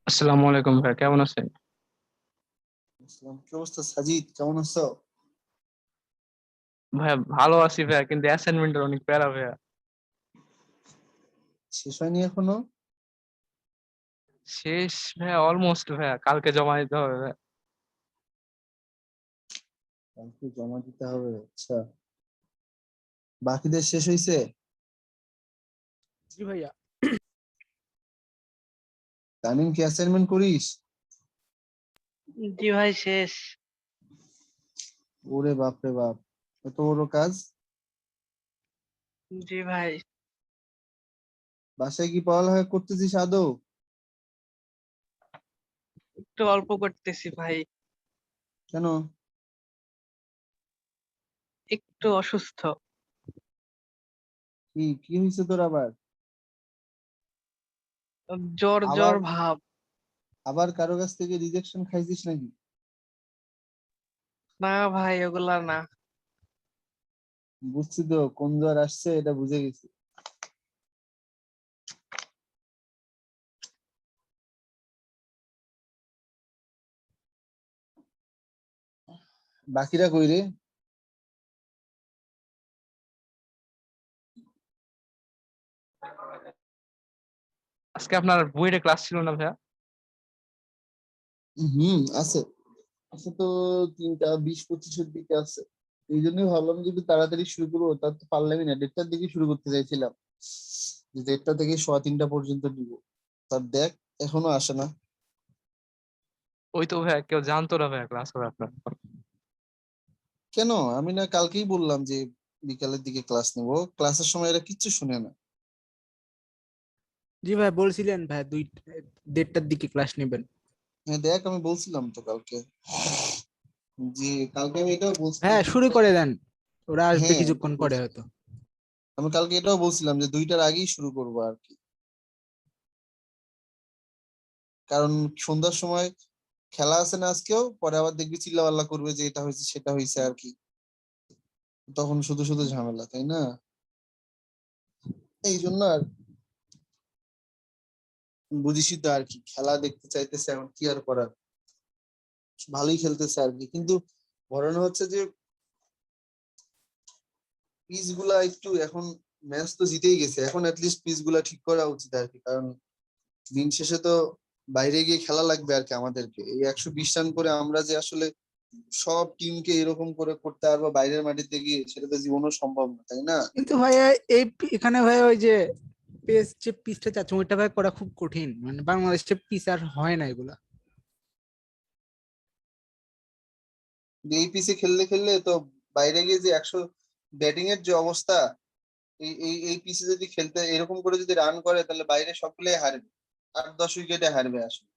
আসসালামু আলাইকুম ভাই, কেমন আছেন? আসসালাম, কি অবস্থা সাজিদ? কেমন আছো? ভাইয়া ভালো আছি ভাইয়া, কিন্তু অ্যাসাইনমেন্টের অনেক প্যারা ভাইয়া। শেষ হয়নি এখনো? শেষ ভাইয়া, অলমোস্ট ভাইয়া, কালকে জমা দিতে হবে ভাইয়া। কালকে জমা দিতে হবে, আচ্ছা। বাকিদের শেষ হয়েছে? জি ভাইয়া। তামিম, কি অ্যাসাইনমেন্ট করিস? জি ভাই শেষ। ওরে বাপ রে বাপ, এত বড় কাজ! জি ভাই। বাসায় কি পড়ালেখা করতেছিস আদৌ? একটু অল্প করতেছি ভাই। কেন? একটু অসুস্থ। কি কি হয়েছে তোর আবার? জ্বর আবার জ্বর ভাব। আবার কারো কাছ থেকে রিজেকশন খাইছিস নাকি? না ভাই, ওগুলা না। বুঝছি তো, কোন জ্বর আসছে এটা বুঝে গেছি। বাকিরা কই রে? আজকে আপনার বুয়েটে ক্লাস ছিল না ভাইয়া? আছে। আছে তো, 3:20-25-এর দিকে আছে। এই জন্যই ভাবলাম যদি তাড়াতাড়ি শুরু করবো, তা তো পারলামই না। 1:30টার দিকে শুরু করতে চাইছিলাম, যে 1:30টা থেকে 3:15 পর্যন্ত দিব। তার দেখ, এখনো আসে না। ওই তো ভাইয়া, কেউ জানতো না ভাইয়া ক্লাস হবে আপনার। কেন? আমি না কালকেই বললাম যে বিকালের দিকে ক্লাস নেব, ক্লাসের সময় এরা কিচ্ছু শুনে না। জি ভাই, বলছিলেন ভাই 1:30টার দিকে ক্লাস নেবেন। হ্যাঁ দেখ, আমি বলছিলাম তো কালকে, যে কালকে আমি এটাও বলছিলাম। হ্যাঁ, শুরু করে দেন। ওরা আসবে হ্যাঁ, কিছুক্ষণ পরে হয়তো। আমি কালকে এটাও বলছিলাম যে 2টার আগেই শুরু করবো আর কি। কারণ সন্ধ্যার সময় খেলা আছে না আজকেও, পরে আবার দেখবি চিল্লাপাল্লা করবে যে এটা হয়েছে সেটা হয়েছে আর কি। তখন শুধু শুধু ঝামেলা, তাই না? এই জন্য আর, বুঝিসই তো আর কি, খেলা দেখতে চাইতেছে, এখন কি আর করার। ভালোই খেলতেছে আর কি, কিন্তু ঘটনা হচ্ছে যে পিচ গুলা একটু এখন, ম্যাচ তো জিতেই গেছে, এখন লিস্ট পিচ গুলা ঠিক করা উচিত আর কি। কারণ দিন শেষে তো বাইরে গিয়ে খেলা লাগবে আর কি আমাদেরকে। এই 120 রান করে আমরা যে আসলে সব টিমকে এরকম করে করতে পারবো বাইরের মাটিতে গিয়ে, সেটা তো জীবনও সম্ভব না, তাই না? কিন্তু ভাইয়া এখানে ভাই ওই যে যে পিচটা চাচ্ছে ওইটা ভাই করা খুব কঠিন, মানে বাংলাদেশে পিচ আর হয় না এগুলা। এই পিচে খেললে খেললে তো বাইরে গিয়ে যে 100 ব্যাটিং এর যে অবস্থা, এই পিচে যদি খেলতে এরকম করে যদি রান করে, তাহলে বাইরে সকলেই হারবে, 8-10 উইকেটে হারবে আসলে,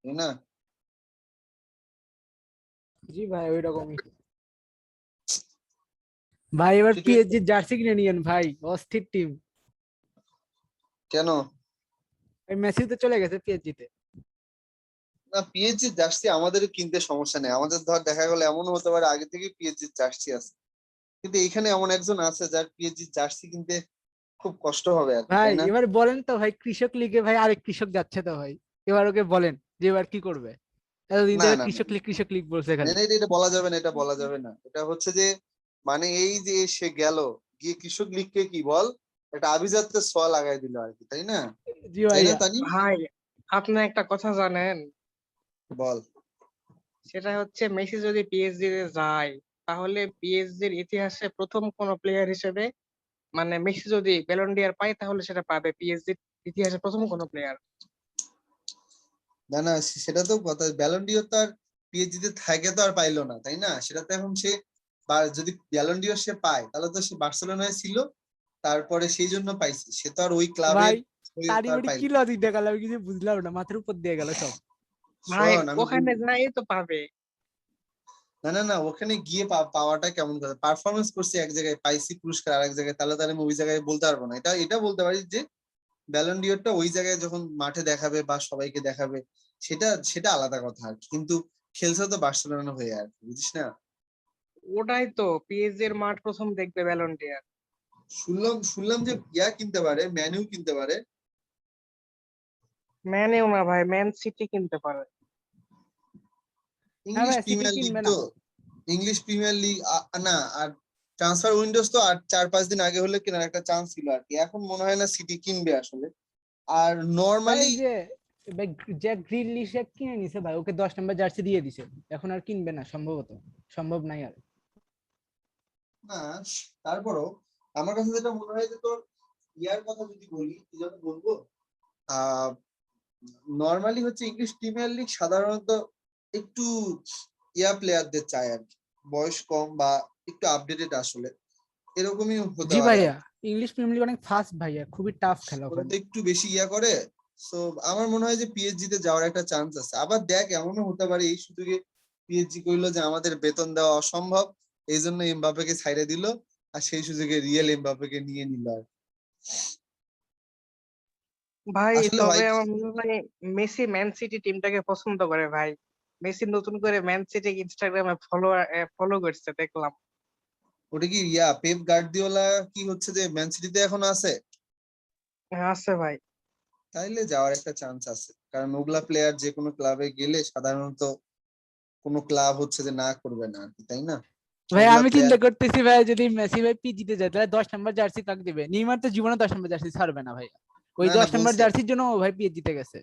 তাই না? জি ভাই, ওই রকমই। ভাই এবার সিচুয়েশন। পিএসজি জার্সি কিনে নিয়েন ভাই, অস্থির টিম। কেন? ওই মেসি তো চলে গেছে পিএসজি তে। না, পিএসজি জার্সি আমাদের কিনতে সমস্যা নেই। আমাদের ধর দেখা গেলো এমনও হতে পারে আগে থেকে পিএসজি জার্সি আছে, কিন্তু এখানে এমন একজন আছে যার পিএসজি জার্সি কিনতে খুব কষ্ট হবে আর কি, ভাই তাই না? এবার বলেন তো ভাই, কৃষক লিগে ভাই আরেক কৃষক যাচ্ছে তো ভাই। এবার ওকে বলেন যে এবার কি করবে। এতদিন না ধরে না না কৃষক লীগ বলছে না, খালি। না, এটা বলা যাবে না, এটা বলা যাবে না। এটা হচ্ছে যে, মানে এই যে সে গেল, গিয়ে কৃষক লীগকে কি বল, একটা আভিজাত্যের ছোঁয়া লাগাই দিল আর কি, তাই না? জি তাই না ভাইয়া। তানি? ভাই, আপনি একটা কথা জানেন? বল। সেটা হচ্ছে মেসি যদি পিএসজি তে যায়, তাহলে পিএসজির ইতিহাসে প্রথম কোন প্লেয়ার হিসেবে, মানে মেসি যদি ব্যালন ডি'র পায় তাহলে সেটা পাবে পিএসজির ইতিহাসে প্রথম কোন প্লেয়ার। না না, সেটা তো কথা, ব্যালন ডিওর তো আর পিএসজি তে থাকে তো আর পাইলো না, তাই না? সেটা তো এখন সে, বা যদি ব্যালন ডিওর সে পায়, তাহলে তো সে বার্সেলোনায় ছিল, তারপরে সেই জন্য পাইছে, সে তো আর ওই ক্লাবের ভাই হয়ে তো তারই আর বাড়ি কি পাইলো না। লজিক দেখালো, আমি কিছু বুঝলাম না, মাথার উপর দিয়ে গেল সব। ভাই, শোন, আমি ওখানে যাই তো পাবে। না না না, ওখানে গিয়ে পাওয়াটা কেমন কথা, পারফরমেন্স করছি এক জায়গায়, পাইছি পুরস্কার আরেক জায়গায়, তাহলে তাহলে আমি ওই জায়গায় বলতে পারবো না? এটা এটা বলতে পারি যে ব্যালন ডিওরটা ওই জায়গায় যখন মাঠে দেখাবে বা সবাইকে দেখাবে, সেটা সেটা আলাদা কথা আর কি। কিন্তু খেলছে তো বার্সেলোনা হয়ে আর কি, বুঝিস না? ওটাই তো, পিএসজি এর মাঠ প্রথম দেখবে ব্যালন ডি'র। শুনলাম শুনলাম যে ইয়া কিনতে পারে, ম্যানইউ কিনতে পারে। ম্যানেও না ভাই, ম্যান সিটি কিনতে পারে। হ্যাঁ ইংলিশ ভাই, সিটি প্রিমিয়ার লিগ কিনবে না। তো, ইংলিশ প্রিমিয়ার লিগ না। আর ট্রান্সফার উইন্ডোজ তো আর 4-5 দিন আগে হলে কেনার একটা চান্স ছিল আর কি। এখন মনে হয় না সিটি কিনবে আসলে। আর ভাই নরমালি এই যে ভাই জ্যাক গ্রিলিশে কিনে নিছে ভাই, ওকে 10 নম্বর জার্সি দিয়ে দিছে, এখন আর কিনবে না সম্ভবত, সম্ভব নাই আর। না, তারপরও আমার কাছে যেটা মনে হয় যে তোর ইয়ার কথা যদি বলি, কি যেন বলবো, আহ নরমালি হচ্ছে ইংলিশ প্রিমিয়ার লিগ সাধারণত একটু ইয়া প্লেয়ারদের চায় আর কি, বয়স কম বা একটু আপডেটেড আসলে, এরকমই হতে জি পারে আর ভাইয়া, কি। ইংলিশ প্রিমিয়ার লিগ অনেক ফাস্ট ভাইয়া, খুবই টাফ খেলা ওরা ওখানে। তো একটু বেশি ইয়া করে। সো আমার মনে হয় যে পিএসজি তে যাওয়ার একটা চান্স আছে। আবার দেখ, এমনও হতে পারে এই সুযোগে পিএসজি কইলো যে আমাদের বেতন দেওয়া অসম্ভব, এই জন্য এমবাপ্পেকে ছাইড়ে দিল, আর সেই সুযোগে রিয়েল এমবাপ্পেকে নিয়ে নিল আর কি। ভাই আসলে তবে হয় কি, আমার মনে হয় মেসি ম্যান সিটি টিমটাকে পছন্দ করে ভাই। মেসি নতুন করে ম্যান সিটি ইনস্টাগ্রামে ফলো করছে দেখলাম। ওটা কি ইয়া পেপ গার্দিওলা কি হচ্ছে যে ম্যান সিটিতে এখন আছে? আছে ভাই। তাইলে যাওয়ার একটা চান্স আছে, কারণ ওগুলা প্লেয়ার যে কোনো ক্লাবে গেলে সাধারণত কোনো ক্লাব হচ্ছে যে না করবে না আর কি, তাই না? ভাই ওগুলা আমি প্লেয়ার চিন্তা করতেছি ভাই, যদি মেসি ভাই পিজিতে যায় তাহলে 10 নম্বর জার্সি কাকে দিবে? নেইমার তো জীবনে 10 নম্বর জার্সি ছাড়বে না ভাই, ওই না না 10 নম্বর বলছে, জার্সির জন্য ও ভাই পিএসজিতে গেছে।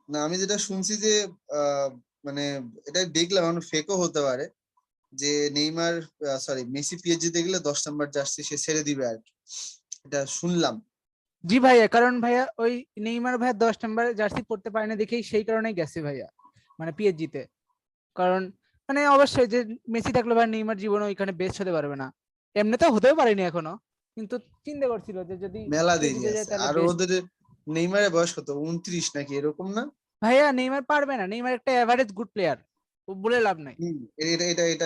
না আমি যেটা শুনছি যে মানে এটা দেখলাম, এখন ফেকও হতে পারে, যে নেইমার সরি মেসি পিএসজি তে গেলে 10 নম্বর জার্সি সে ছেড়ে দিবে আর কি, এটা শুনলাম। জি ভাইয়া, কারণ ভাইয়া ওই নেইমার ভাইয়া 10 নম্বর জার্সি পড়তে পারে না দেখেই সেই কারণেই গেছে ভাইয়া, মানে পিএসজিতে। কারণ মানে অবশ্যই যে মেসি থাকলে ভাই নেইমার জীবনে ওইখানে বেস্ট হতে পারবে না, এমনিতেও হতেও পারেনি এখনো, কিন্তু চিন্তা করছিল যে যদি মেলা দেরি পিএসজিতে যায় আছে, তাহলে আর বেস্ট। ওদের নেইমারের বয়স কত, 29 নাকি এরকম না? ভাইয়া নেইমার পারবে না, নেইমার একটা এভারেজ গুড প্লেয়ার, ও বলে লাভ নাই। হম,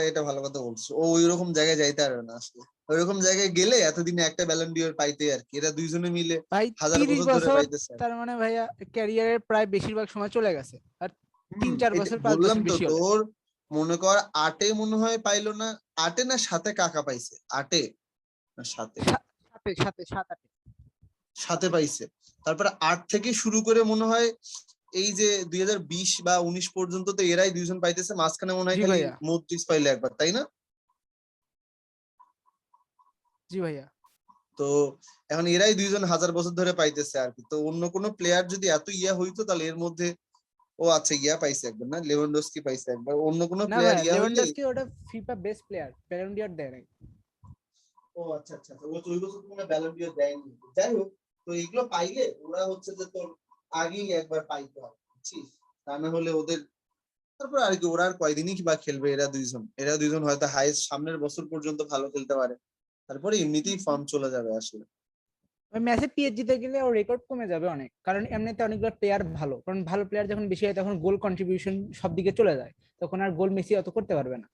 এটা ভালো কথা বলছো। ও ওইরকম জায়গায় যাইতে পারবে না আসলে। ওইরকম জায়গায় গেলে এতদিনে একটা ব্যালন ডিওর পাইতে আর কি, এরা দুইজনে মিলে ভাই 1000 বছর ধরে 30 বছর, পাইতেছে আর তার মানে ভাইয়া ক্যারিয়ারের প্রায় বেশিরভাগ সময় চলে গেছে, আর হম 3-4 বছর 5 বছর বললাম তো বেশি হলে। তোর, মনে কর আটে মনে হয় পাইলো না, আটে না সাথে কাকা পাইছে, আটে না সাথে, সাথে সাথে 7-8। সাথে পাইছে। তারপরে 8 থেকে শুরু করে মনে হয় এই যে 2020 বা 19 পর্যন্ত তো এরাই দুইজন পাইতেছে, মাঝখানে মনে হয় জি খালি ভাইয়া। মদ্রিস পাইলে একবার, তাই না? জি ভাইয়া। তো এখন এরাই দুইজন 1000 বছর ধরে পাইতেছে আর কি। তো অন্য কোনো প্লেয়ার যদি এত ইয়া হইতো তাহলে এর মধ্যে, ও আচ্ছা ইয়া পাইছে একবার না, লেভানডস্কি পাইছে একবার, অন্য কোনো না প্লেয়ার ভাইয়া, ইয়া হইলে। লেভানডস্কি ওটা FIFA best player, Ballon d'Or দেয় নাই। ও আচ্ছা আচ্ছা আচ্ছা, ও 4 বছর কোনো ব্যালন ডি'অর দেয়নি। যাই হোক, তো এগুলো পাইলে ওরা হচ্ছে যে তোর আগেই একবার পাইতে হবে, বুঝছিস? তা না হলে ওদের, তারপর আর কি ওরা আর কয়দিনই বা খেলবে, এরা দুইজন হয়তো হাইস্ট সামনের বছর পর্যন্ত ভালো খেলতে পারে, তারপরে এমনিতেই ফর্ম চলে যাবে আসলে। ওই ম্যাচে পিএসজিতে গেলে ওর রেকর্ড কমে যাবে অনেক, কারণ এমনিতে অনেকগুলো প্লেয়ার ভালো, কারণ ভালো প্লেয়ার যখন বেশি হয় তখন গোল কন্ট্রিবিউশন সব দিকে চলে যায়, তখন আর গোল মেসি অত করতে পারবে না।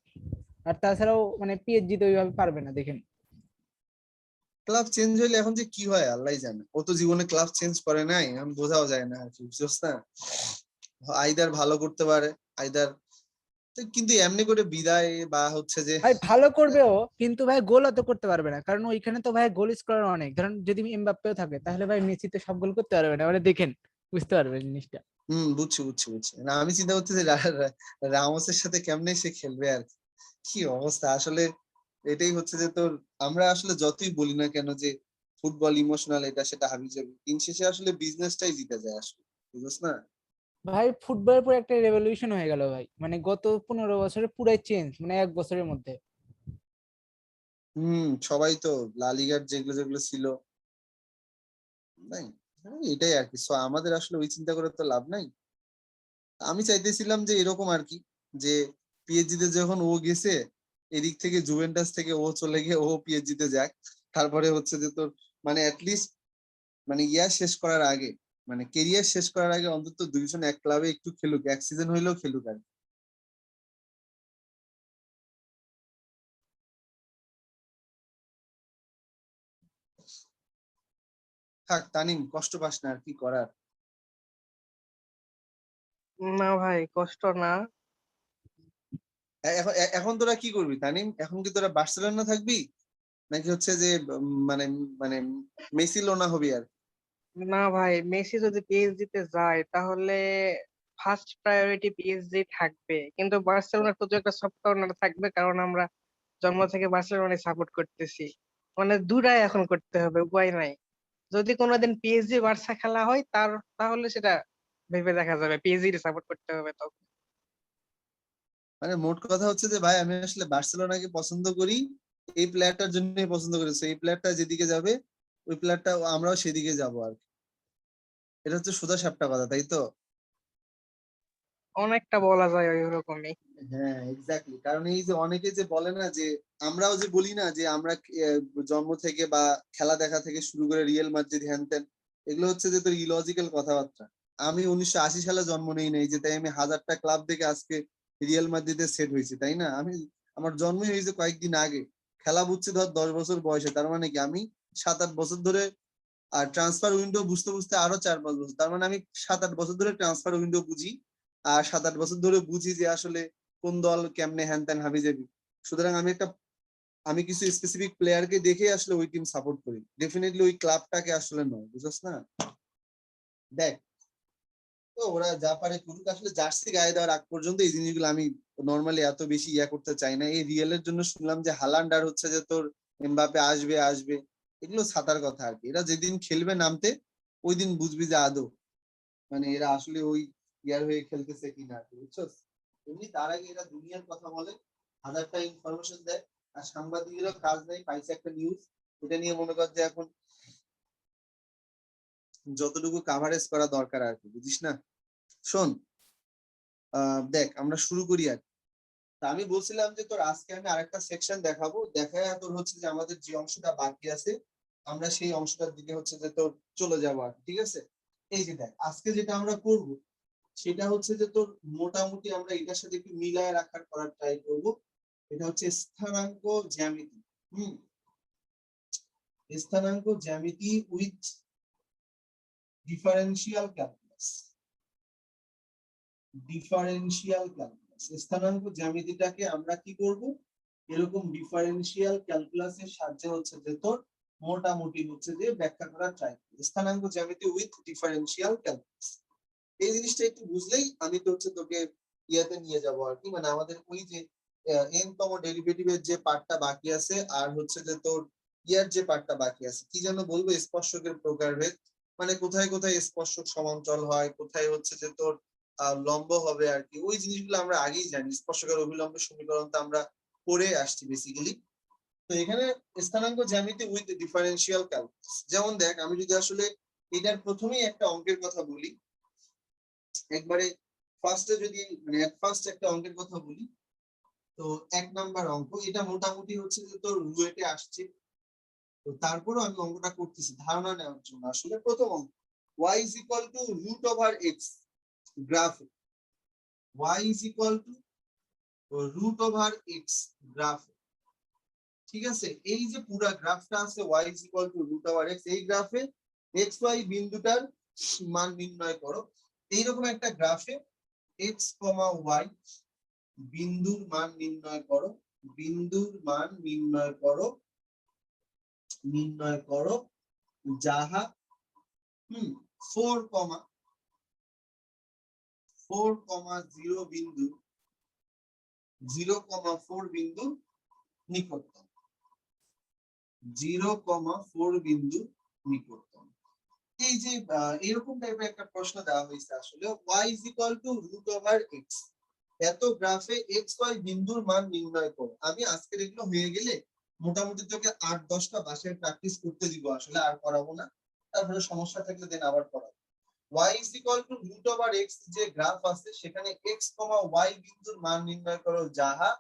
আর তাছাড়াও মানে পিএসজিতে ওইভাবে পারবে না দেখেন। ক্লাব চেঞ্জ হইলে এখন যে কি হয় আল্লাহ জানে, ও তো জীবনে ক্লাব চেঞ্জ করে নাই, এখন বোঝাও যায় না আর কি, বুঝছস না? আইদার ভালো করতে পারে, আইদার, কিন্তু এমনি করে বিদায় বা হচ্ছে যে, ভাই ভালো করবে ও, কিন্তু ভাই গোল অত করতে পারবে না, কারণ ওইখানে তো ভাই গোল স্কোরার অনেক, ধরেন যদি এমবাপ্পেও থাকে তাহলে ভাই মেসি তো সব গোল করতে পারবে না, মানে দেখেন, বুঝতে পারবেন জিনিসটা। বুঝছি বুঝছি বুঝছি। না আমি চিন্তা করছি যে রামোসের সাথে কেমনে সে খেলবে আর কি। কি অবস্থা আসলে, এটাই হচ্ছে যে তোর, আমরা আসলে যতই বলি না কেন যে ফুটবল ইমোশনাল এটা সেটা হাবিজাবি, দিন শেষে আসলে বিজনেসটাই জিতে যায় আসলে, বুঝছ না? ভাই ফুটবলের পর একটা রেভলিউশন হয়ে গেল ভাই, মানে গত 15 বছরে পুরাই চেঞ্জ, মানে 1 বছরের মধ্যে। সবাই তো লা লিগার যেগুলো যেগুলো ছিল, নাই, হ্যাঁ, এটাই আর কি। সো আমাদের আসলে ওই চিন্তা করে তো লাভ নাই। আমি চাইতেছিলাম যে এরকম আর কি, যে পিএসজি তে যখন ও গেছে, এদিক থেকে জুভেন্টাস থেকে ও চলে গিয়ে ও পিএসজি তে যাক, তারপরে হচ্ছে যে তোর মানে অ্যাটলিস্ট মানে ইয়া শেষ করার আগে, মানে কেরিয়ার শেষ করার আগে অন্তত দুইজন এক ক্লাবে একটু খেলুক, এক সিজন হইলেও খেলুক আর কি। থাক তানিম, কষ্ট পাস না, আর কি করার। না ভাই, কষ্ট না। এখন তোরা কি করবি তানিম? এখন কি তোরা বার্সেলোনা থাকবি, নাকি হচ্ছে যে মানে মানে মেসি লোনা হবি আর? না ভাই, মেসি যদি পিএসজি তে যায় তাহলে ফার্স্ট প্রায়োরিটি পিএসজি থাকবে, কিন্তু বার্সেলোনার প্রতি একটা সফট কর্নার থাকবে, কারণ আমরা জন্ম থেকে বার্সেলোনায় সাপোর্ট করতেছি। মানে দুটাই এখন করতে হবে, উপায় নাই। যদি কোনোদিন পিএসজি বার্সা খেলা হয় তাহলে সেটা ভেবে দেখা যাবে, পিএসজি কে সাপোর্ট করতে হবে তখন। মানে মোট কথা হচ্ছে যে ভাই আমি আসলে বার্সেলোনাকে পছন্দ করি, এই প্লেয়ারটার জন্যই পছন্দ করি। So, এই প্লেয়ারটা যেদিকে যাবে ওই প্লেয়ারটা আমরাও সেদিকে যাবো আর কি। এটা হচ্ছে সোজা সাপটা কথা, তাই তো? অনেকটা বলা যায় ওই রকমই। হ্যাঁ এক্স্যাক্টলি, কারণ এই যে অনেকে যে বলে না যে আমরাও যে বলি না যে আমরা জন্ম থেকে বা খেলা দেখা থেকে শুরু করে রিয়েল মাদ্রিদ হ্যান ত্যান, এগুলো হচ্ছে যে তোর ইলজিক্যাল কথাবার্তা। আমি 1980 সালে জন্ম নেই নাই যে তাই আমি 1000টা ক্লাব দেখে আজকে রিয়েল মাদ্রিদে সেট হয়েছি, তাই না? আমার জন্মই হয়েছে কয়েকদিন আগে, খেলা বুঝছি ধর 10 বছর বয়সে। তার মানে কি আমি 7-8 বছর ধরে, আর ট্রান্সফার উইন্ডো বুঝতে বুঝতে আরো 4-5 বছর, তার মানে আমি 7-8 বছর ধরে ট্রান্সফার উইন্ডো বুঝি। আর 7-8 বছর ধরে বুঝি যে আসলে কোন দল কেমনে হ্যান ত্যান হাবি যাবি। সুতরাং আমি কিছু স্পেসিফিক প্লেয়ারকে দেখে আসলে ওই টিম সাপোর্ট করি, ডেফিনেটলি ওই ক্লাবটাকে আসলে নয়, বুঝছ না? দেখ, তো ওরা যা পারে করুক, আসলে জার্সি গায়ে দেওয়ার আগ পর্যন্ত এই জিনিসগুলো আমি নর্মালি এত বেশি করতে চাই না। এই রিয়েলের জন্য শুনলাম যে হালান্ড আর হচ্ছে যে তোর এমবাপে আসবে আসবে, এগুলো ছাতার কথা আর কি। এরা যেদিন খেলবে নামতে ওই দিন বুঝবি যে আদৌ মানে এরা আসলে ওই হয়ে খেলতেছে কিনা আর কি, বুঝছো? এমনি তার আগে এরা দুনিয়ার কথা বলে, 1000টা ইনফরমেশন দেয়, আর সাংবাদিকেরও কাজ নেই, পাইছে একটা নিউজ, এটা নিয়ে মনে কর যে এখন যতটুকু কাভারেজ করা দরকার আর কি, বুঝিস না? শোন, দেখ আমরা শুরু করি আর কি। তা আমি বলছিলাম যে তোর আজকে আমি আরেকটা সেকশন দেখাবো, দেখায় তোর হচ্ছে যে আমাদের যে অংশটা বাকি আছে আমরা সেই অংশটার দিকে হচ্ছে যে তোর চলে যাবো আর কি, ঠিক আছে? এই যে দেখ আজকে যেটা আমরা করব সেটা হচ্ছে যে তোর মোটামুটি আমরা এটার সাথে একটু মিলায় রাখার করার ট্রাই করব। এটা হচ্ছে স্থানাঙ্ক জ্যামিতি। হুম, স্থানাঙ্ক জ্যামিতি উইথ ডিফারেন্সিয়াল ক্যালকুলাস। স্থানাঙ্ক জ্যামিতিটাকে আমরা কি করব, এরকম ডিফারেন্সিয়াল ক্যালকুলাসের সাহায্যে হচ্ছে যে তোর মোটামুটি হচ্ছে যে ব্যাখ্যা করার ট্রাই করব। স্থানাঙ্ক জ্যামিতি উইথ ডিফারেন্সিয়াল ক্যালকুলাস, এই জিনিসটা একটু বুঝলেই আমি তো হচ্ছে তোকে ইয়াতে নিয়ে যাবো আর কি। মানে আমাদের ওই যে এন তম ডেরিভেটিভের যে পার্টটা বাকি আছে আর হচ্ছে যে তোর ইয়ার যে পার্টটা বাকি আছে, কি যেন বলবো, স্পর্শকের প্রকারভেদ। মানে কোথায় কোথায় স্পর্শক সমান্তরাল হয়, কোথায় হচ্ছে যে তোর লম্ব হবে আর কি, ওই জিনিসগুলো আমরা আগেই জানি। স্পর্শকের অভিলম্ব সমীকরণ তো আমরা পড়ে আসছি বেসিক্যালি। তো এখানে স্থানাঙ্ক জ্যামিতি উইথ ডিফারেন্সিয়াল ক্যালকুলাস, যেমন দেখ আমি যদি আসলে এটার প্রথমেই একটা অঙ্কের কথা বলি, একবারে ফার্স্টে যদি মানে ফার্স্ট একটা অঙ্কের কথা বলি, তো 1 নাম্বার অঙ্ক, এটা মোটামুটি হচ্ছে যে তোর রুয়েটে আসছে। তো তারপরেও আমি অঙ্কটা করতেছি ধারণা নেওয়ার জন্য। আসলে প্রথম অঙ্ক, y is equal to root over x গ্রাফে, y is equal to root over x গ্রাফে, ঠিক আছে? এই যে পুরা গ্রাফটা আছে y is equal to root over x, এই গ্রাফে x y বিন্দুটার মান নির্ণয় করো। এইরকম একটা গ্রাফে x, y বিন্দুর মান নির্ণয় করো, বিন্দুর মান নির্ণয় করো যাহা 4,0 বিন্দু 0,4 বিন্দু নিকটতম, 0,4 বিন্দু নিকটতম। এই যে এরকম টাইপের একটা প্রশ্ন দেওয়া হয়েছে আসলে, y is equal to root over x, এত গ্রাফে x y বিন্দুর মান নির্ণয় করো। আমি আজকের এগুলো হয়ে গেলে মোটামুটি তোকে 8-10টা বাসায় প্র্যাকটিস করতে দিব, আসলে আর করাবো না, তারপরে সমস্যা থাকলে দেন আবার পড়াবো। y is equal to root over x যে গ্রাফ আছে সেখানে x, y বিন্দুর মান নির্ণয় করো যাহা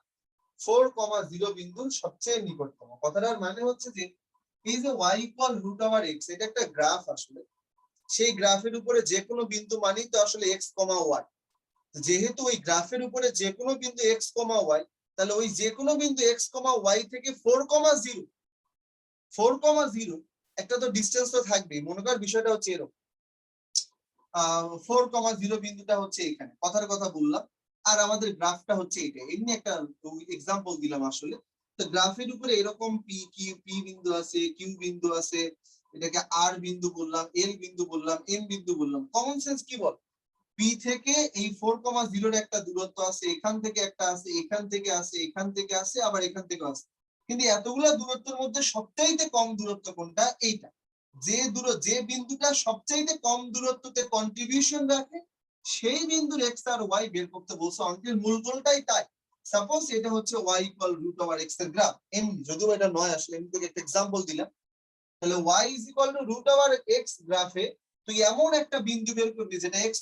4,0 বিন্দুর সবচেয়ে নিকটতম। কথাটার মানে হচ্ছে যে এই যে y equal root over x, এটা একটা গ্রাফ আসলে, সেই গ্রাফের উপরে যে কোনো বিন্দু মানেই তো আসলে x, y। যেহেতু ওই গ্রাফের উপরে যে কোনো বিন্দু x, y, তাহলে ওই যে কোনো বিন্দু x, y থেকে 4,0 একটা তো ডিসটেন্স তো থাকবেই। মনে কর বিষয়টা হচ্ছে এরকম, 4,0 বিন্দুটা হচ্ছে এখানে, কথার কথা বললাম, আর আমাদের গ্রাফটা হচ্ছে এটা। এমনি একটা এক্সাম্পল দিলাম আসলে। তো গ্রাফের উপরে এরকম পি বিন্দু আছে, কিউ বিন্দু আছে, এটাকে আর বিন্দু বললাম, এল বিন্দু বললাম, এম বিন্দু বললাম। কমন সেন্স কি বল? পি থেকে এই 4,0 এর একটা দূরত্ব আছে, এখান থেকে একটা আছে, এখান থেকে আছে, এখান থেকে আছে, আবার এখান থেকে আছে। কিন্তু এতগুলা দূরত্বের মধ্যে সবচাইতে কম দূরত্ব কোনটা? এইটা। যে বিন্দুটা সবচাইতে কম দূরত্বতে কন্ট্রিবিউশন রাখে সেই বিন্দুর এক্স আর ওয়াই বের করতে বলছে। অঙ্কের মূল গোলটাই তাই। সাপোজ এটা হচ্ছে y equal root over x এর গ্রাফ, এমনি, যদিও এটা নয় আসলে, এমনি থেকে একটা এক্সাম্পল দিলাম। তাহলে y is equal to root over x গ্রাফে তুই এমন একটা বিন্দু বের করবি যেটা x,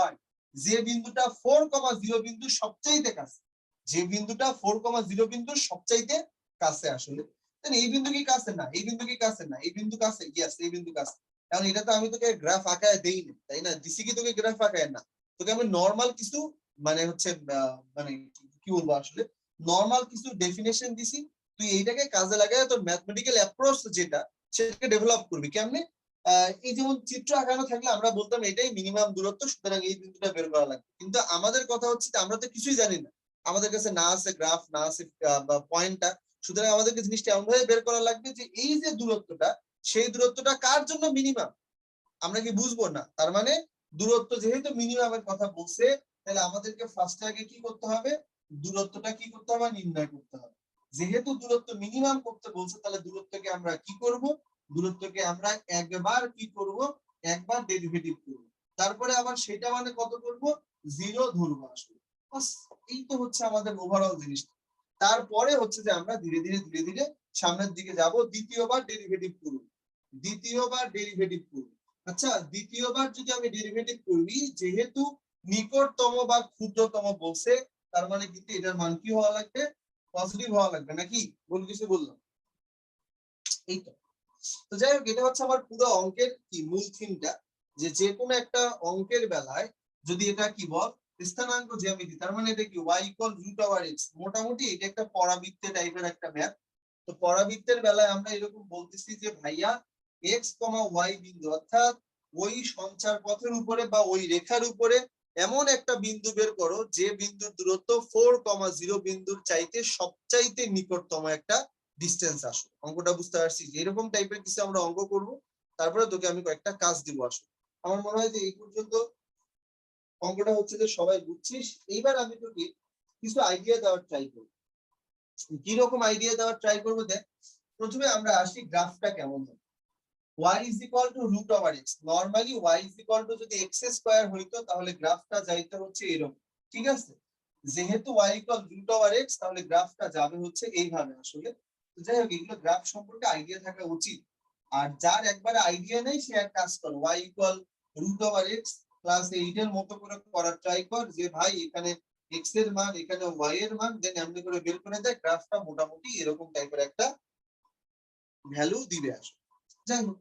y, যে বিন্দুটা 4,0 বিন্দু সবচাইতে কাছে, যে বিন্দুটা 4,0 বিন্দুর সবচাইতে কাছে আসলে। তাহলে এই বিন্দু কি কাছে? না। এই বিন্দু কি কাছে? না। এই বিন্দু কাছে? ইয়েস, এই বিন্দু কাছে। কারণ এটা তো আমি তোকে গ্রাফ আঁকায় দেই না, তাই না? দিছি কি তোকে গ্রাফ আঁকায়? না, তোকে আমি নরমাল কিছু মানে হচ্ছে মানে কি বলবো আসলে, নরমাল কিছু ডেফিনেশন দিছি। তুই এইটাকে কাজে লাগায় তোর ম্যাথমেটিক্যাল অ্যাপ্রোচ যেটা, সেটাকে ডেভেলপ করবি। কেমনে? এই যেমন চিত্র আঁকানো থাকলে আমরা বলতাম এটাই মিনিমাম দূরত্ব, সুতরাং এই বিন্দুটা বের করা লাগবে। কিন্তু আমাদের কথা হচ্ছে যে আমরা তো কিছুই জানি না, আমাদের কাছে না আছে গ্রাফ, না আছে পয়েন্টটা। সুতরাং আমাদেরকে জিনিসটা এমন ভাবে বের করা লাগবে যে এই যে দূরত্বটা, সেই দূরত্বটা কার জন্য মিনিমাম আমরা কি বুঝবো না? তার মানে দূরত্ব যেহেতু মিনিমামের কথা বলছে, তাহলে আমাদেরকে ফার্স্টে আগে কি করতে হবে? দূরত্বটা কি করতে হবে? নির্ণয় করতে হবে। যেহেতু দূরত্ব মিনিমাম করতে বলছে, তাহলে দূরত্বকে আমরা কি করব? দূরত্বকে আমরা একবার কি করব? একবার ডেরিভেটিভ করব। তারপরে আবার সেটা মানে কত করব? 0 ধরবো আসলে। বাস, এই তো হচ্ছে আমাদের ওভারঅল জিনিসটা। তারপরে হচ্ছে যে আমরা ধীরে ধীরে ধীরে ধীরে সামনের দিকে যাব, দ্বিতীয়বার ডেরিভেটিভ করব, দ্বিতীয়বার ডেরিভেটিভ করব। আচ্ছা, দ্বিতীয়বার যদি আমি ডেরিভেটিভ করি, যেহেতু নিকটতম বা ক্ষুদ্রতম বলছে, তার মানে কিন্তু এটার মান কি হওয়া লাগবে? পজিটিভ হওয়া লাগবে, নাকি? ভুল কিছু বললাম? এই তো। তো যাই হোক, এটা হচ্ছে আমার পুরো অঙ্কের কি মূল থিমটা, যে কোনো একটা অঙ্কের বেলায় যদি এটা কি বল স্থানাঙ্ক জ্যামিতি, তার মানে এটা কি y equal root over x, মোটামুটি এটা একটা পরাবৃত্ত টাইপের একটা ম্যাথ। তো পরাবৃত্তের বেলায় আমরা এরকম বলতেছি যে ভাইয়া x, y বিন্দু, অর্থাৎ ওই সঞ্চার পথের উপরে বা ওই রেখার উপরে এমন একটা বিন্দু বের করো যে বিন্দুর দূরত্ব 4,0 বিন্দুর চাইতে সবচাইতে নিকটতম একটা ডিসটেন্স আসো। অঙ্কটা বুঝতে পারছিস? এরকম টাইপের কিছু আমরা অঙ্ক করব, তারপরে তোকে আমি কয়েকটা কাজ দিব আসো। আমার মনে হয় যে এই পর্যন্ত অঙ্কটা হচ্ছে যে সবাই বুঝছিস। এইবার আমি তোকে কিছু আইডিয়া দেওয়ার ট্রাই করব। কিরকম আইডিয়া দেওয়ার ট্রাই করবো? দেখ, প্রথমে আমরা আসি গ্রাফটা কেমন হবে। y is equal to root over x, normally y is equal to যদি x স্কয়ার হইতো তাহলে গ্রাফটা যাইতে হচ্ছে এরকম, ঠিক আছে? যেহেতু y equal root over x, তাহলে গ্রাফটা যাবে হচ্ছে এইভাবে আসলে। তো যাই হোক, এগুলো গ্রাফ সম্পর্কে আইডিয়া থাকা উচিত। আর যার একবারে আইডিয়া নেই সে এক কাজ কর, y equal root over x plus 8 এর মতো করে করার ট্রাই কর, যে ভাই এখানে x এর মান, এখানে y এর মান, দেন এমনি করে বের করে দেয়, গ্রাফটা মোটামুটি এরকম টাইপের একটা ভ্যালু দিবে আসলে। যাই হোক,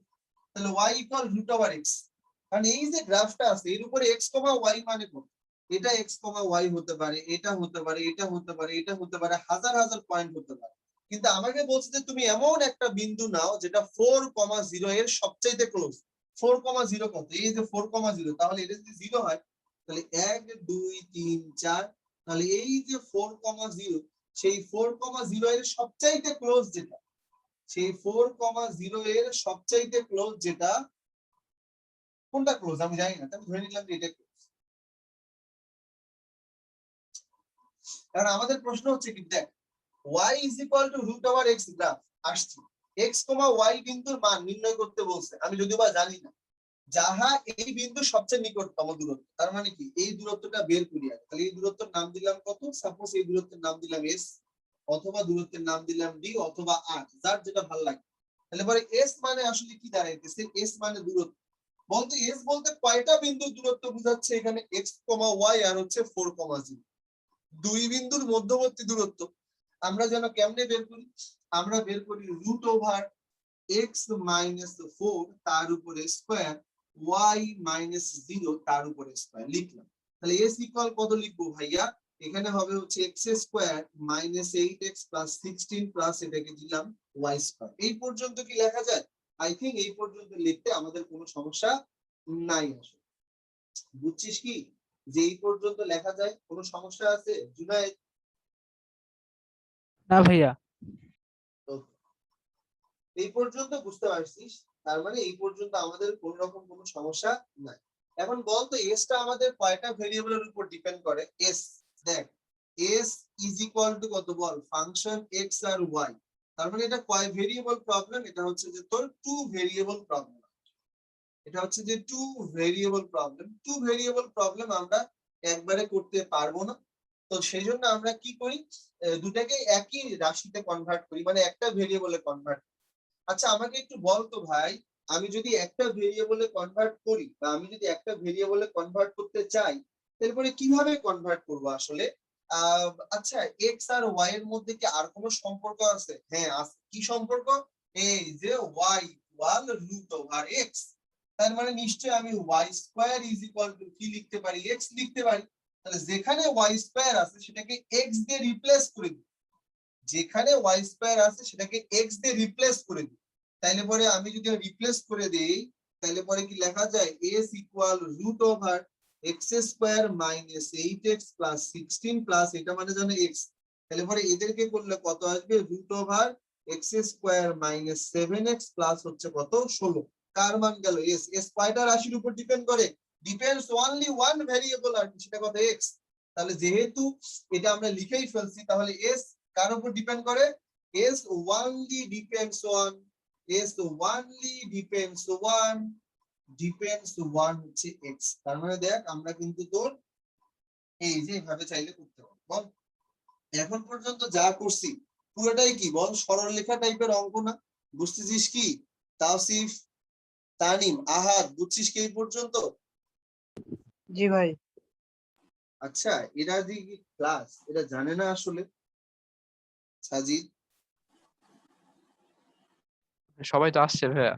তাহলে y equal root over x, কারণ এই যে গ্রাফটা আছে এর উপরে x, y মানে কত? এটা x, y হতে পারে, এটা হতে পারে, এটা হতে পারে, এটা হতে পারে, হাজার হাজার পয়েন্ট হতে পারে। কিন্তু আমাকে বলছে যে তুমি এমন একটা বিন্দু নাও যেটা 4,0 এর সবচাইতে ক্লোজ। 4,0 কত? এই যে 4,0, তাহলে এটা যদি 0 হয় তাহলে 1 2 3 4, তাহলে এই যে 4,0, সেই 4,0 এর সবচাইতে ক্লোজ যেটা, সেই 4,0 এর সবচাইতে ক্লোজ যেটা, কোনটা ক্লোজ আমি জানি না, আমি ধরে নিলাম যে এটা ক্লোজ। কারণ আমাদের প্রশ্ন হচ্ছে কি, দেখ y is equal to root over x graph আসছে, x, y বিন্দুর মান নির্ণয় করতে বলছে, আমি যদিও বা জানি না। যাহা এই বিন্দু সবচেয়ে নিকটতম দূরত্ব, তার মানে কি এই দূরত্বটা বের করি আগে। তাহলে এই দূরত্বের নাম দিলাম কত? সাপোজ এই দূরত্বের নাম দিলাম s, অথবা দূরত্বের নাম দিলাম d, অথবা r, যার যেটা ভালো লাগে। তাহলে পরে s মানে আসলে কি দাঁড়াইতেছে? s মানে দূরত্ব। বলতে s বলতে কয়টা বিন্দুর দূরত্ব বোঝাচ্ছে এখানে? x, y আর হচ্ছে 4,0, দুই বিন্দুর মধ্যবর্তী দূরত্ব। আমরা যেন কেমনে বের করি? আমরা বের করি রুট ওভার x মাইনাস 4 তার উপরে স্কয়ার, y মাইনাস 0 তার উপরে স্কয়ার লিখলাম। তাহলে s ইকুয়াল কত লিখবো ভাইয়া? এখানে হবে হচ্ছে x square minus 8x plus 16 plus এটাকে দিলাম y স্কয়ার। এই পর্যন্ত কি লেখা যায়? আই থিংক এই পর্যন্ত লিখতে আমাদের কোনো সমস্যা নাই আসলে। বুঝছিস কি যে এই পর্যন্ত লেখা যায়? কোনো সমস্যা আছে জুনায়েদ? না ভাইয়া। এই পর্যন্ত বুঝতে পারছিস? তার মানে এই পর্যন্ত আমাদের কোন রকম কোনো সমস্যা নাই। এখন বলতো এসটা আমাদের কয়টা ভেরিয়েবলের উপর ডিপেন্ড করে? এস দেখ, এস ইজ ইকুয়াল টু কত বল, ফাংশন এক্স আর ওয়াই। তার মানে এটা কয় ভেরিয়েবল প্রবলেম? এটা হচ্ছে যে তোর টু ভেরিয়েবল প্রবলেম। এটা হচ্ছে যে two variable problem. Two variable problem আমরা একবারে করতে পারবো না, তো সেই জন্য আমরা কি করি, দুটাকে একই রাশিতে কনভার্ট করি, মানে একটা ভেরিয়েবলে কনভার্ট। আচ্ছা আমাকে একটু বলতো ভাই, আমি যদি একটা ভেরিয়েবলে কনভার্ট করি বা আমি যদি একটা ভেরিয়েবলে কনভার্ট করতে চাই, তারপরে কিভাবে কনভার্ট করব আসলে? আচ্ছা এক্স আর ওয়াই এর মধ্যে কি আর কোনো সম্পর্ক আছে? হ্যাঁ আছে। কি সম্পর্ক? এই যে Y equal root over X. তার মানে নিশ্চয়ই আমি Y square is equal to কি লিখতে পারি? এক্স লিখতে পারি। তাহলে যেখানে ওয়াই স্কয়ার আছে সেটাকে এক্স দিয়ে রিপ্লেস করে দিই, যেখানে ওয়াই স্কয়ার আছে সেটাকে এক্স দিয়ে রিপ্লেস করে দিই। তাইলে পরে আমি যদি রিপ্লেস করে দেই, তাইলে পরে কি লেখা যায়? S equal root over X square minus 8x plus 16 plus এটা মানে জানো এক্স। তাহলে পরে এদেরকে করলে কত আসবে? Root over X square minus 7x plus হচ্ছে কত? 16। কার মান গেল? এস। এস কয়টা রাশির উপর ডিপেন্ড করে? ডিপেন্ডস অনলি ওয়ান ভেরিয়েবল, আর সেটা কত? এক্স। তাহলে যেহেতু এটা আমরা লিখেই ফেলছি, তাহলে এস কার উপর ডিপেন্ড করে? S only depends on, S only depends one, depends one হচ্ছে এক্স। তার মানে দেখ আমরা কিন্তু তোর এই যে এভাবে চাইলে করতে পারবো। বল এখন পর্যন্ত যা করছি পুরোটাই কি বল, সরলরেখা টাইপের অঙ্ক না? বুঝতেছিস কি তাওসিফ, তানিম, আহাদ, বুঝছিস কি এই পর্যন্ত? জি ভাই। আচ্ছা এরা যে ক্লাস এটা জানে না আসলে সাজিদ? সবাই তো আসছে ভাইয়া।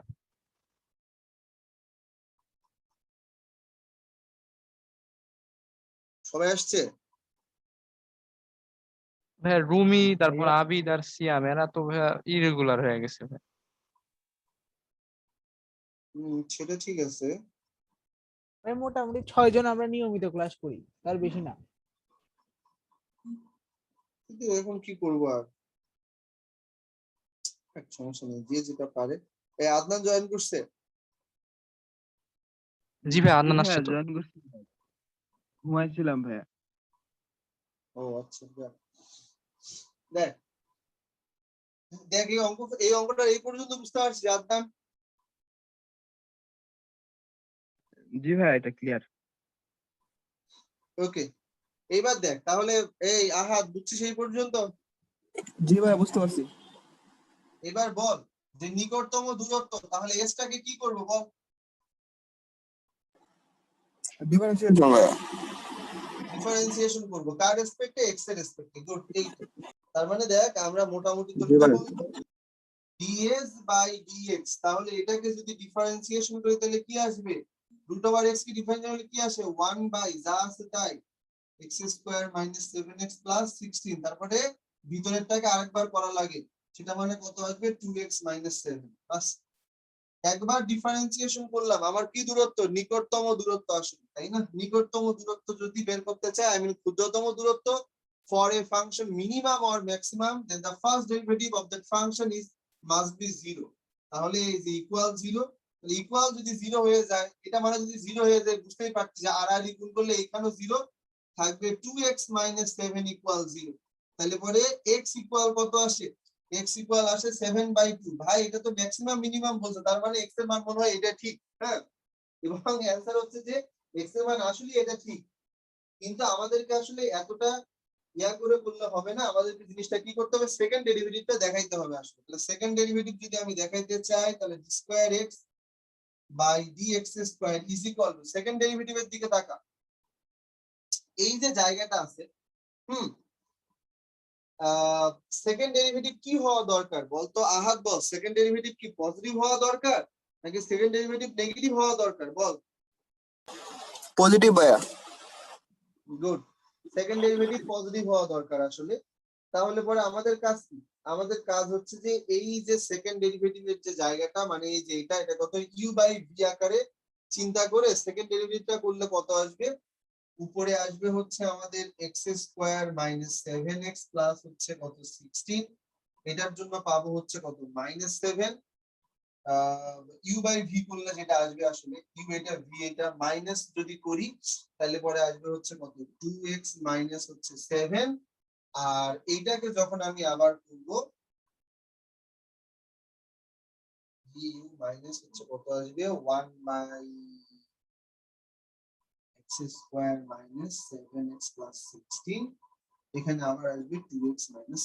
সবাই আসছে? ভাইয়া রুমি, তারপর আবিদ আর সিয়াম, এরা তো ভাইয়া ইরেগুলার হয়ে গেছে ভাই। সেটা ঠিক আছে। ভাই মোটামুটি 6 জন আমরা নিয়মিত ক্লাস করি, তার বেশি না। কিন্তু এখন কি করবো আর, এক সমস্যা নেই, যে যেটা পারে। এই আদনান জয়েন করছে? জি ভাই, আদনান আসছে তো। জয়েন করছি, ঘুমাইছিলাম ভাইয়া। ও আচ্ছা দেখ, দেখ এই অঙ্কটা এই পর্যন্ত বুঝতে পারছি আদনান? জি ভাইয়া, এটা ক্লিয়ার। ওকে এইবার দেখ তাহলে, এই আহাদ বুঝছিস এই পর্যন্ত? জি ভাইয়া, বুঝতে পারছি। এবার বল যে নিকটতম দূরত্ব, তাহলে এসটাকে কি করব বল? ডিফারেন্সিয়েট ভাইয়া। ডিফারেন্সিয়েশন করব কার রেসপেক্টে? এক্স এর রেসপেক্টে। গুড। এই তার মানে দেখ আমরা মোটামুটি তোর জি কি ভাইয়া। বলবো, ds বাই dx। তাহলে এটাকে যদি ডিফারেন্সিয়েশন করি তাহলে কি আসবে? রুট ওভার এক্স কি ডিফারেন্সিয়েশন করলে কি আসে? 1 বাই যা আছে তাই x square minus 7x plus 16। তারপরে ভিতরেরটাকে আরেকবার করা লাগে, সেটা মানে কত আসবে? 2x minus 7। বাস একবার ডিফারেন্সিয়েশন করলাম, আমার কি দূরত্ব? নিকটতম দূরত্ব আসবে, তাই না? নিকটতম দূরত্ব যদি বের করতে চাই, আই মিন ক্ষুদ্রতম দূরত্ব for a function minimum or maximum, then the first derivative of that function is must be 0. তাহলে এই যে ইকুয়াল 0, ইকুয়াল যদি 0 হয়ে যায়, এটা মানে যদি 0 হয়ে যায় বুঝতেই পারছি যে আর আর গুণ করলে এখানেও 0 থাকবে, 2x 7 ইকুয়াল 0। তাহলে পরে x ইকুয়াল কত আসে? x ইকুয়াল আসে 7/2। ভাই এটা তো ম্যাক্সিমাম মিনিমাম বলছে, তার মানে x এর মান মনে হয় এটা ঠিক। হ্যাঁ, এবং অ্যানসার হচ্ছে যে x এর মান আসলে এটা ঠিক। কিন্তু আমাদেরকে আসলে এতটা ইয়া করে বললে হবে না, আমাদেরকে জিনিসটা কি করতে হবে? সেকেন্ড ডেরিভেটিভটা দেখাইতে হবে আসলে। তাহলে সেকেন্ড ডেরিভেটিভ যদি আমি দেখাইতে চাই, তাহলে d square x by dx square is equal to, second ডেরিভেটিভের দিকে তাকা, এই যে জায়গাটা আছে, হুম, সেকেন্ড ডেরিভেটিভ কি হওয়া দরকার বলতো আহাদ? বল সেকেন্ড ডেরিভেটিভ কি পজিটিভ হওয়া দরকার নাকি সেকেন্ড ডেরিভেটিভ নেগেটিভ হওয়া দরকার? বল। পজিটিভ ভাইয়া। গুড, সেকেন্ড ডেরিভেটিভ পজিটিভ হওয়া দরকার আসলে। তাহলে পরে আমাদের কাজ কি? আমাদের কাজ হচ্ছে যে এই যে সেকেন্ড ডেরিভেটিভের যে জায়গাটা, মানে এই যে এটা কত ইউ বাই ভি আকারে চিন্তা করে সেকেন্ড ডেরিভেটিভটা করলে কত আসবে? উপরে আসবে হচ্ছে আমাদের x square minus 7x plus হচ্ছে কত 16, এটার জন্য পাবো হচ্ছে কত? -7। ইউ বাই ভি করলে যেটা আসবে আসলে ইউ এটা ভি এটা মাইনাস যদি করি তাহলে পরে আসবে হচ্ছে কত 2x মাইনাস হচ্ছে 7 আর এইটাকে যখন আমি আবার করব ভি ইউ মাইনাস হচ্ছে কত আসবে 1 by x square minus 7x plus 16 এখানে আবার আসবে 2x মাইনাস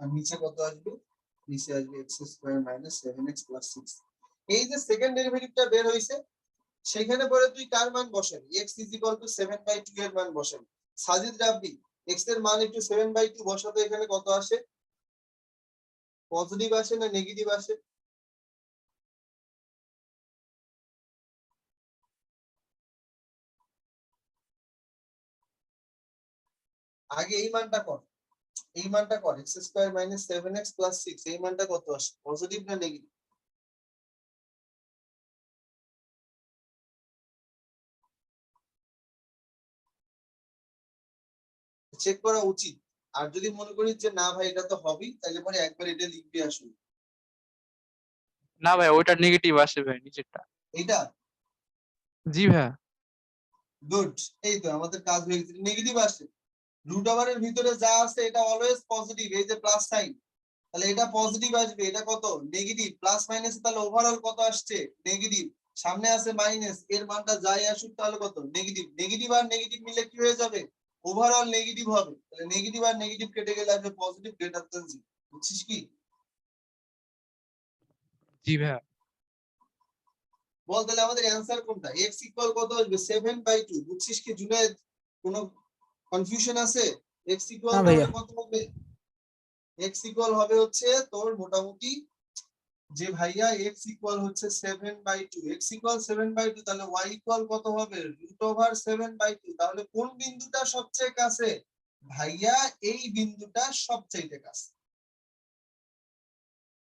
আর নিচে কত আসবে নিচে আসবে x square minus 7x plus 16 এই যে সেকেন্ড ডেরিভেটিভটা বের হইছে সেখানে পরে তুই কার মান বসাবি x ইজ ইকুয়াল টু 7/2 এর মান বসাবি সাজিদ রাব্বি x এর মান একটু 7/2 বসাতে এখানে কত আসে পজিটিভ আসে না নেগেটিভ আসে আগে এই মানটা কর x square minus 7x plus 6 এই মানটা কত আসে পজিটিভ না নেগেটিভ চেক করা উচিত আর যদি মনে করিস যে না ভাই এটা তো হবেই তাহলে পরে একবার এটা লিখবি আসলে না ভাই ওইটা নেগেটিভ আসে ভাই নিচেরটা। এইটা জি ভাইয়া। গুড এই তো আমাদের কাজ হয়ে গেছে নেগেটিভ আসে রুট ওভারের ভিতরে যা আছে এটা অলওয়েজ পজিটিভ এই যে প্লাস সাইন তাহলে এটা পজিটিভ আসবে এটা কত নেগেটিভ প্লাস মাইনাস তাহলে ওভারঅল কত আসছে নেগেটিভ সামনে আছে মাইনাস এর মানটা যাই আসুক তাহলে কত নেগেটিভ নেগেটিভ আর নেগেটিভ মিলে কি হয়ে যাবে ওভারঅল নেগেটিভ হবে তাহলে নেগেটিভ আর নেগেটিভ কেটে গেলে আসবে পজিটিভ গ্রেটার দ্যান 0 বুঝছিস কি জি ভাইয়া। বল তাহলে আমাদের অ্যানসার কোনটা x ইকুয়াল কত আসবে 7/2 বুঝছিস কি জুনায়েদ কোনো কনফিউশন আছে x ইকুয়াল না তাহলে ভাইয়া। কত হবে x ইকুয়াল হবে হচ্ছে তোর মোটামুটি যে ভাইয়া x ইকুয়াল হচ্ছে 7/2 x ইকুয়াল 7/2 তাহলে y ইকুয়াল কত হবে √7/2 তাহলে কোন বিন্দুটা সবচেয়ে কাছে ভাইয়া এই বিন্দুটা সবচেয়ে কাছে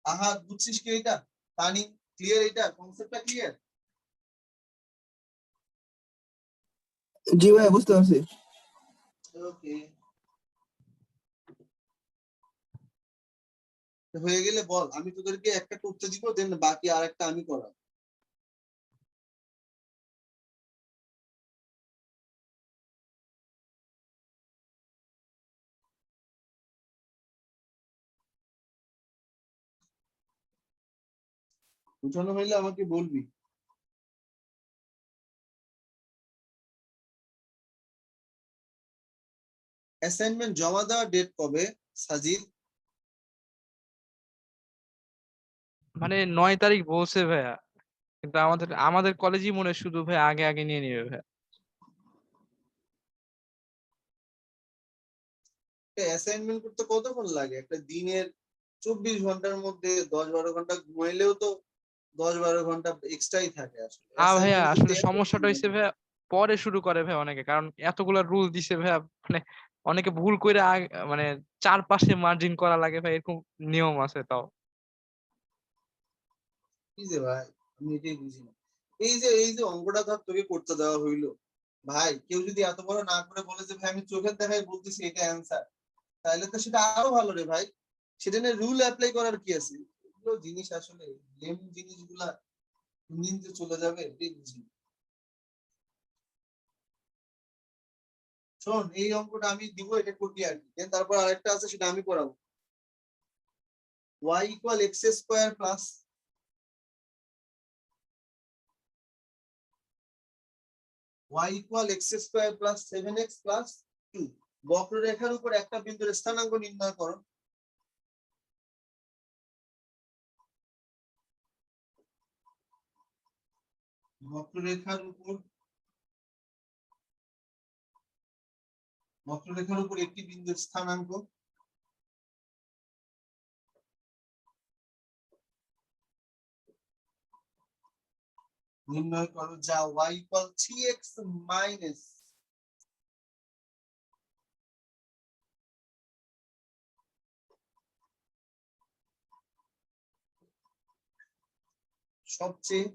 আহা বুঝছিস কি এটা তানি ক্লিয়ার এটা কনসেপ্টটা ক্লিয়ার জি ভাইয়া বুঝতে পারছি। ওকে হয়ে গেলে বল আমি তোদেরকে একটা করতে দিব দেন বাকি আরেকটা আমি করাবো উঠানো হইলে আমাকে বলবি অ্যাসাইনমেন্ট জমা দেওয়ার ডেট কবে সাজিদ মানে 9 তারিখ বলছে ভাইয়া, কিন্তু আমাদের আমাদের কলেজই মনে হয় শুধু ভাই আগে আগে নিয়ে নিবে ভাইয়া। অ্যাসাইনমেন্ট করতে কতক্ষণ লাগে একটা দিনের 24 ঘন্টার মধ্যে 10-12 ঘন্টা ঘুমাইলেও তো 10-12 ঘন্টা এক্সট্রাই থাকে আসলে ভাইয়া অ্যাসাইনমেন্ট করতে আসলে এত সমস্যাটা হয়েছে ভাইয়া পরে শুরু করে ভাইয়া অনেকে, কারণ এতগুলা রুল দিছে ভাইয়া, মানে অনেকে ভুল করে মানে 4 পাশে মার্জিন করা লাগে ভাই, এরকম নিয়ম আছে তাও। কি যে ভাই আমি এটাই বুঝি না এই যে অঙ্কটা ধর তোকে করতে দেওয়া হইলো ভাই কেউ যদি এত বড় না করে বলে যে ভাই আমি চোখের দেখাই বলতেছি এটা অ্যান্সার তাহলে তো সেটা আরো ভালো রে ভাই সেটা নিয়ে রুল অ্যাপ্লাই করার কি আছে এগুলো জিনিস আসলে লেম জিনিসগুলা দিন যে চলে যাবে এটাই বুঝি না। শোন এই অঙ্কটা আমি দিব এটা করবি আর কি Then তারপর আরেকটা আছে সেটা আমি করাবো y equal x square plus y equal x square plus 7x plus 2 বক্ররেখার উপর একটা বিন্দুর স্থানাঙ্ক নির্ণয় করো বক্ররেখার উপর একটি বিন্দুর স্থানাঙ্ক নির্ণয় করো যা y ইকুয়াল 3x মাইনাস সবচেয়ে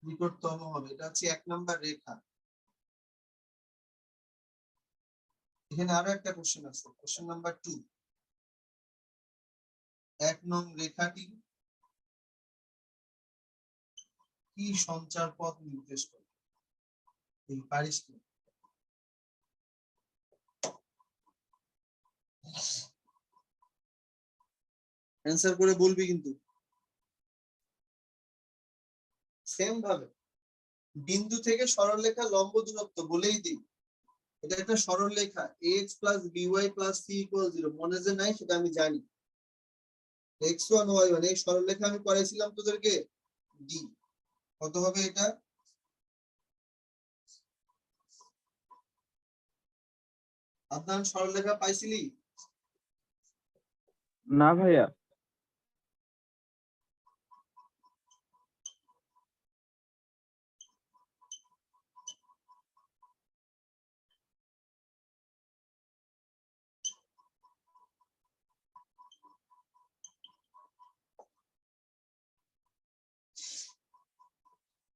নিকটতম হবে এটা হচ্ছে 1 নম্বর রেখা এখানে আরো একটা কোশ্চেন আছে, কোশ্চেন নাম্বার 2। 1 নং রেখাটি কি সঞ্চার পথ নির্দেশ করে? এই পারিস কি? অ্যান্সার করে বলবি কিন্তু। সেম ভাবে বিন্দু থেকে সরলরেখা লম্ব দূরত্ব বলেই দিই, এটা একটা সরলরেখা ax plus by plus c equal 0, মনে যে নাই সেটা আমি জানি। x1 y1 এই সরলরেখা আমি পড়াইছিলাম তোদেরকে, ডি। কত হবে এটা? আদনান সরলরেখা পাইছিলি? না ভাইয়া।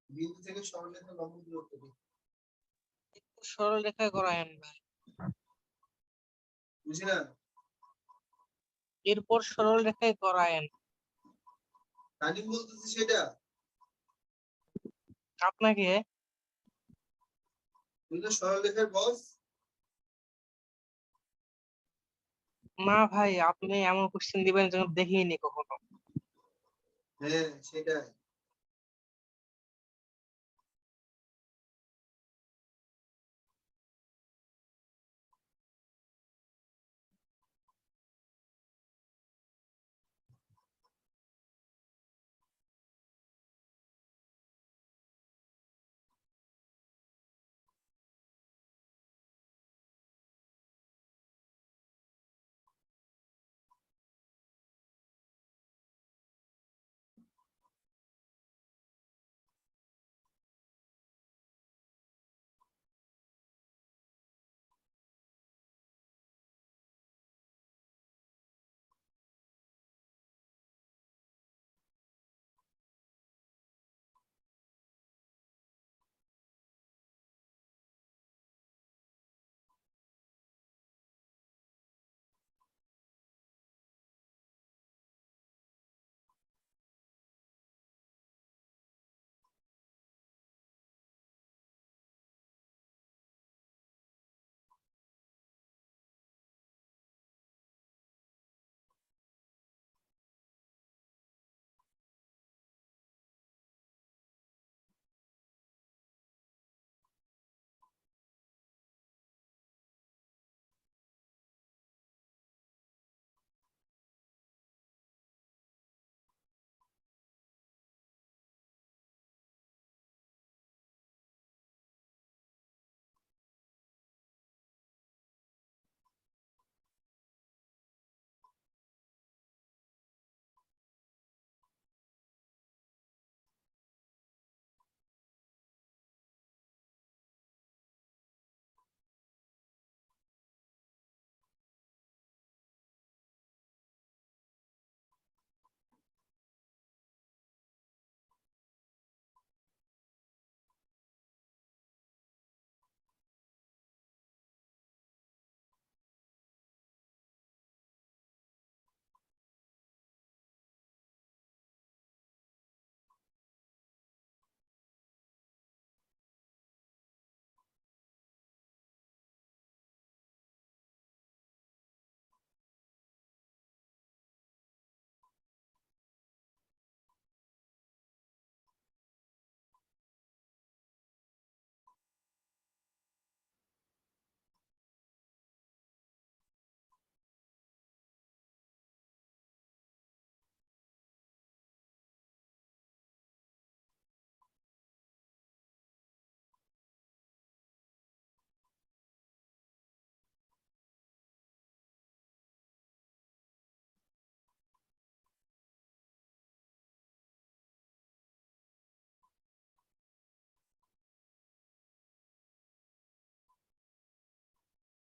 বিন্দু থেকে সরলরেখা লম্ব দূরত্ব কি? সরল রেখায় করায়েন ভাই, বুঝি না? এরপর সরল রেখায় করায়েন। তানিম বলতেছি সেটা। আপনাকে তুই তো সরলরেখার বস। না ভাই, আপনি এমন কোশ্চেন দিবেন যখন দেখিনি কখনো। হ্যাঁ সেটাই।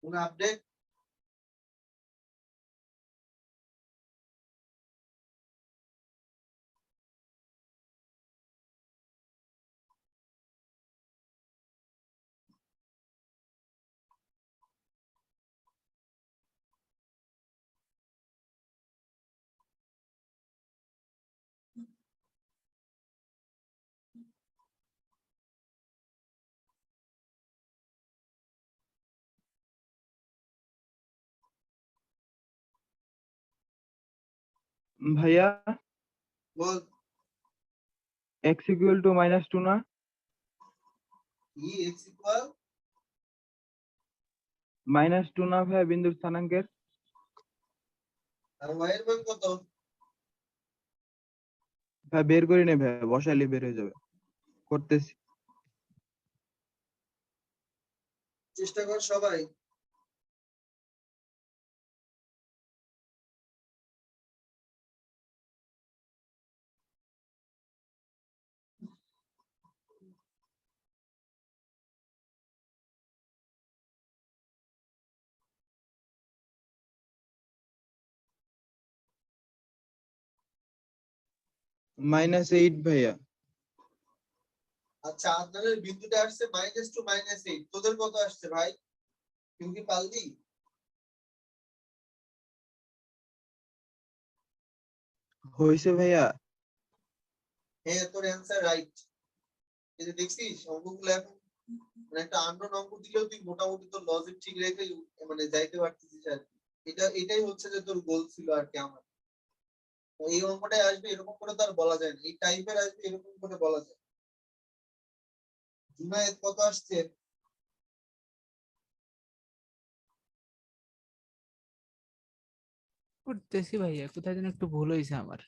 কোনো আপডেট? ভাইয়া বল x equal to -2 না? কি x ইকুয়াল -2 না ভাইয়া বিন্দুর স্থানাঙ্কের? আর y এর মান কত? ভাই বের করি নে ভাইয়া, বসাইলে বের হয়ে যাবে। করতেছি। চেষ্টা কর সবাই। -8 ভাইয়া। আচ্ছা আপনাদের বিন্দুটা আসছে -2 -8, তোদের কত আসছে ভাই? তুই কি পারলি? হইছে ভাইয়া। হ্যাঁ তোর অ্যান্সার রাইট। এই যে দেখছিস অঙ্কগুলো এখন মানে একটা আননোন অঙ্ক দিলেও তুই মোটামুটি তোর লজিক ঠিক রেখে মানে যাইতে পারতেছিস আর কি। এটাই হচ্ছে যে তোর গোল ছিল আর কি আমার। তো এই অঙ্কটাই আসবে এরকম করে তো আর বলা যায় না, এই টাইপের আসবে এরকম করে বলা যায়। জুনায়েদ কত আসছে? করতেছি ভাইয়া, কোথায় যেন একটু ভুল হয়েছে আমার।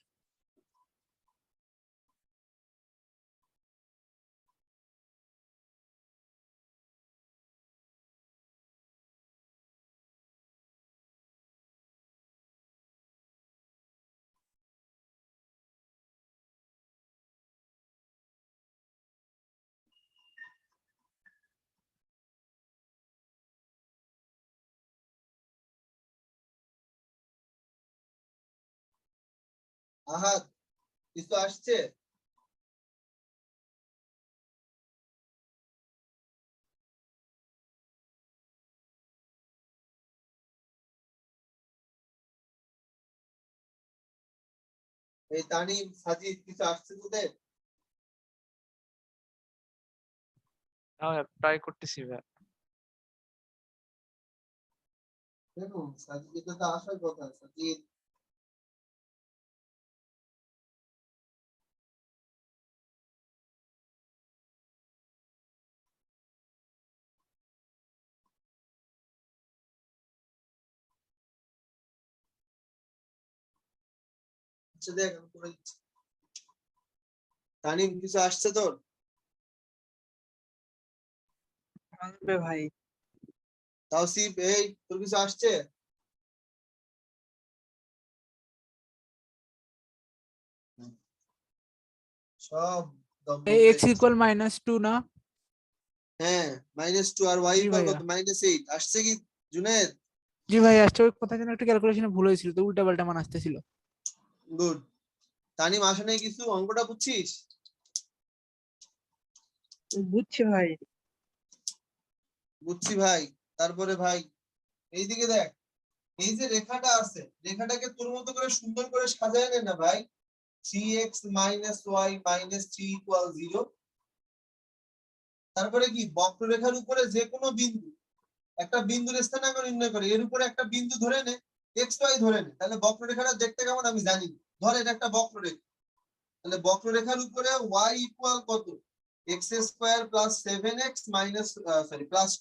আহাদ কিছু আসছে? এই তানিম সাজিদ কিছু আসছে তোদের? হ্যাঁ ট্রাই করতেছি ভাই। কেন সাজিদ এটা তো আসার কথা সাজিদ। আচ্ছা দেখ আমি করে দিচ্ছি। তানিম কিছু আসছে তোর? আসবে ভাই। তাওসিফ এই তোর কিছু আসছে? সব দমবন্ধ হয়ে এক্স গেছে। ইকুয়াল -2 না? হ্যাঁ -2 আর y জি ইকুয়াল ভাইয়া। কত -8 আসছে কি জুনেদ? জি ভাই আসছে, ওই কোথায় যেন একটা ক্যালকুলেশনে ভুল হয়েছিল, তো উল্টা পাল্টা মান আসতেছিল। গুড। তানিম আসে নাই কিছু, অঙ্কটা বুঝছিস? বুঝছি ভাই। বুঝছি ভাই। তারপরে ভাই এইদিকে দেখ, এই যে রেখাটা আছে রেখাটাকে তোর মতো করে সুন্দর করে সাজায় নে না ভাই। 3x - y - 3 = 0। তারপরে কি বক্ররেখার উপরে যে কোনো বিন্দু, একটা বিন্দুর স্থানাঙ্ক নির্ণয় করে এর উপরে একটা বিন্দু ধরে নে, xy ধরে নে, তাহলে বক্ররেখাটা দেখতে কেমন আমি জানি। ধর এটা একটা বক্ররেখা, তাহলে বক্ররেখার উপরে y ইকুয়াল কত? x² + 7x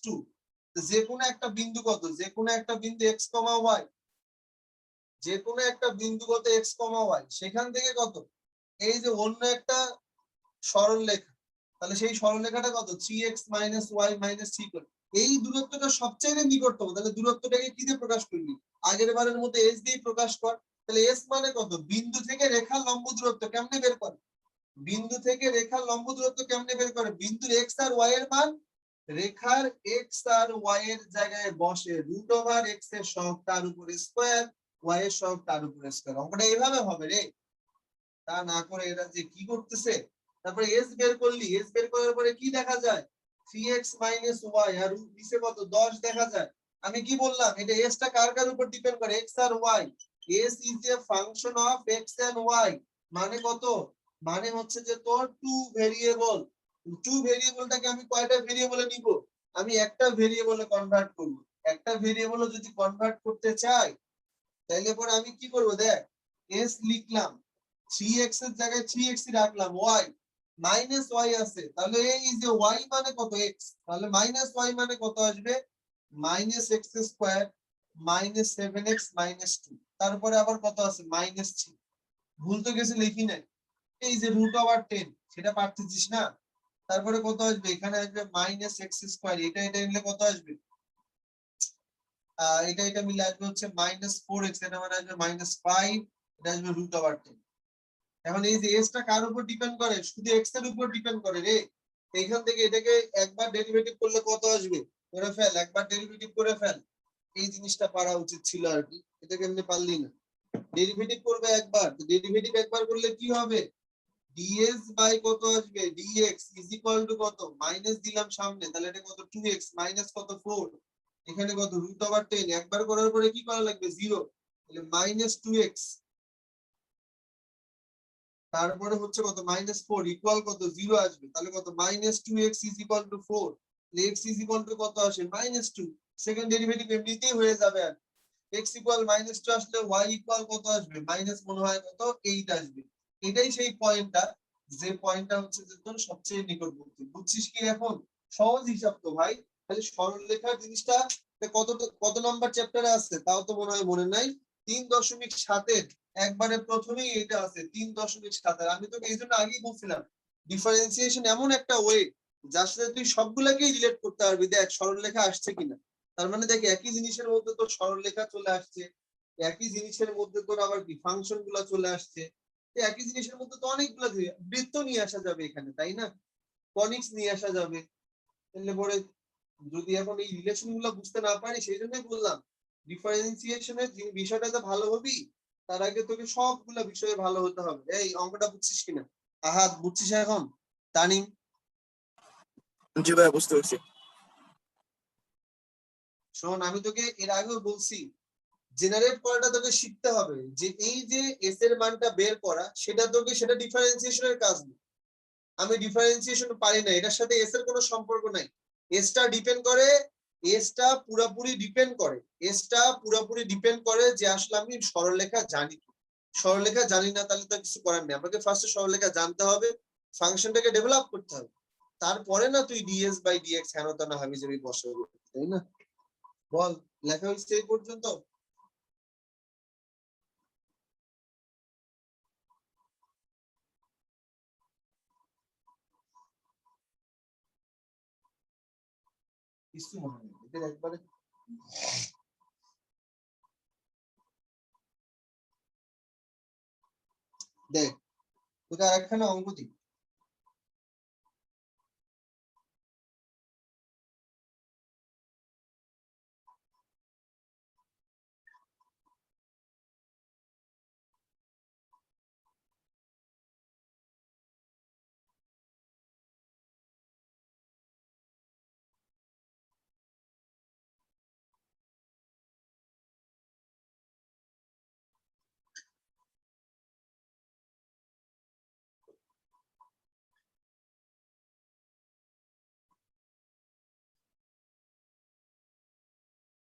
+2। যে কোনো একটা বিন্দু কত? যে কোনো একটা বিন্দু x, y, যে কোনো একটা বিন্দুগত x, y, সেখান থেকে কত? এই যে অন্য একটা সরলরেখা, তাহলে সেই সরলরেখাটা কত? 3x - y - 3 করে। এই দূরত্বটা সবচেয়ে নিকটতম, তাহলে দূরত্বটাকে কি দিয়ে প্রকাশ করবি? আগের বারের মতো s দিয়ে প্রকাশ কর। তাহলে s মানে কত? বিন্দু থেকে রেখার লম্ব দূরত্ব কেমনে বের করে? বিন্দু থেকে রেখার লম্ব দূরত্ব কেমনে বের করে? বিন্দুর x আর y এর মান রেখার x আর y এর জায়গায় বসে √x এর সহগ তার উপর স্কয়ার, y এর সহগ তার উপর স্কয়ার। অঙ্কটা এইভাবে হবে রে। তা না করে এরা যে কি করতেছে। তারপরে s বের করলি, s বের করার পরে কি দেখা যায়? 3x - y আর নিচে কত? 10 দেখা যায়। আমি কি বললাম? এটা s টা কার কার উপর ডিপেন্ড করে? x R y। s is a function of x and y। মানে কত? মানে হচ্ছে যে তোর টু ভেরিয়েবল। টু ভেরিয়েবলটাকে আমি কয়টা ভেরিয়েবলে নিব? আমি একটা ভেরিয়েবলে কনভার্ট করব। একটা ভেরিয়েবলে যদি কনভার্ট করতে চাই তাহলে পরে আমি কি করব? দেখ এস লিখলাম, 3x এর জায়গায় 3x রাখলাম, y মাইনাস y আছে, তাহলে এই যে y মানে কত x, তাহলে মাইনাস y মানে কত আসবে, minus x square minus 7x minus 2, তারপরে আবার কত আছে মাইনাস 3, ভুল তো গেছে লিখি নাই, এই যে রুট ওভার 10 সেটা পারতেছিস না, তারপরে কত আসবে, এখানে আসবে মাইনাস এক্স স্কোয়ার, এটা মিলে কত আসবে, এটা মিলে আসবে হচ্ছে মাইনাস 4x, এটা মানে আসবে মাইনাস 5, এটা আসবে রুট ওভার 10। এখন এই যে এস টা কার উপর ডিপেন্ড করে, শুধু এক্স এর উপর ডিপেন্ড করে রে, এইখান থেকে এটাকে একবার ডেরিভেটিভ করলে কত আসবে, করে ফেল, একবার ডেরিভেটিভ করে ফেল, এই জিনিসটা পারা উচিত ছিল আর কি, এটা কেমনে পারলি না, ডেরিভেটিভ করবে একবার, তো ডেরিভেটিভ একবার করলে কি হবে, ds বাই কত আসবে dx ইজ ইকুয়াল টু কত, মাইনাস দিলাম সামনে, তাহলে এটা কত 2x মাইনাস কত 4, এখানে কত রুট ওভার 10, একবার করার পরে কি করা লাগবে 0, তাহলে মাইনাস 2x, তারপরে হচ্ছে কত মাইনাস 4 ইকুয়াল কত 0 আসবে, তাহলে কত minus 2x is equal two 4, x is equal two কত আসে মাইনাস 2, সেকেন্ড ডেরিভেটিভ এমনিতেই হয়ে যাবে, আর x ইকুয়াল মাইনাস 2 আসলে y ইকুয়াল কত আসবে, মাইনাস মনে হয় কত 8 আসবে, এটাই সেই পয়েন্টটা, যে পয়েন্টটা হচ্ছে যে তোর সবচেয়ে নিকটবর্তী, বুঝছিস কি এখন, সহজ হিসাব তো ভাই, খালি সরলরেখার জিনিসটা কত কত নাম্বার চ্যাপ্টারে আছে তাও তো মনে হয় মনে নাই, 3.7 একবারে প্রথমেই এটা আছে 3.7, আমি তোকে এই জন্য আগেই বলছিলাম ডিফারেন্সিয়েশন এমন একটা ওয়ে যার সাথে তুই সবগুলাকেই রিলেট করতে পারবি, দেখ সরলরেখা আসছে কিনা, তার মানে দেখ একই জিনিসের মধ্যে তোর সরলরেখা চলে আসছে, একই জিনিসের মধ্যে তোর আবার কি ফাংশন গুলা চলে আসছে, একই জিনিসের মধ্যে তো অনেকগুলো বৃত্ত নিয়ে আসা যাবে এখানে, তাই না, কনিক্স নিয়ে আসা যাবে, তাহলে পরে যদি এখন এই রিলেশন গুলো বুঝতে না পারি, সেই জন্যই বললাম ডিফারেন্সিয়েশনের বিষয়টা তো ভালো হবি, তার আগে তোকে সবগুলা বিষয়ে ভালো হতে হবে, এই অঙ্কটা বুঝছিস কিনা, আহাত বুঝছিস এখন, তানিম, জি ভাই, বুঝতে পারছি। শোন আমি তোকে এর আগেও বলছি, জেনারেট করাটা তোকে শিখতে হবে, যে এই যে এস এর মানটা বের করা সেটা ডিফারেন্সিয়েশনের কাজ না, আমি ডিফারেন্সিয়েশন পারি না, এটার সাথে এস এর কোনো সম্পর্ক নাই, এসটা ডিপেন্ড করে, এসটা পুরোপুরি ডিপেন্ড করে যে আসলে আমি সরলরেখা জানি কি, সরলরেখা জানি না তাহলে তো কিছু করার নেই, আমাকে ফার্স্টে সরলরেখা জানতে হবে, ফাংশনটাকে ডেভেলপ করতে হবে, তারপরে না তুই ডিএস বাই ডিএক্স হেন তেন হাবি যাবি বসাবি, তাই না, বল, লেখা হয়েছে এই পর্যন্ত, কিছু মনে নেই এদের একবারে, দেখ তোকে আরেকখানা অঙ্ক দিই,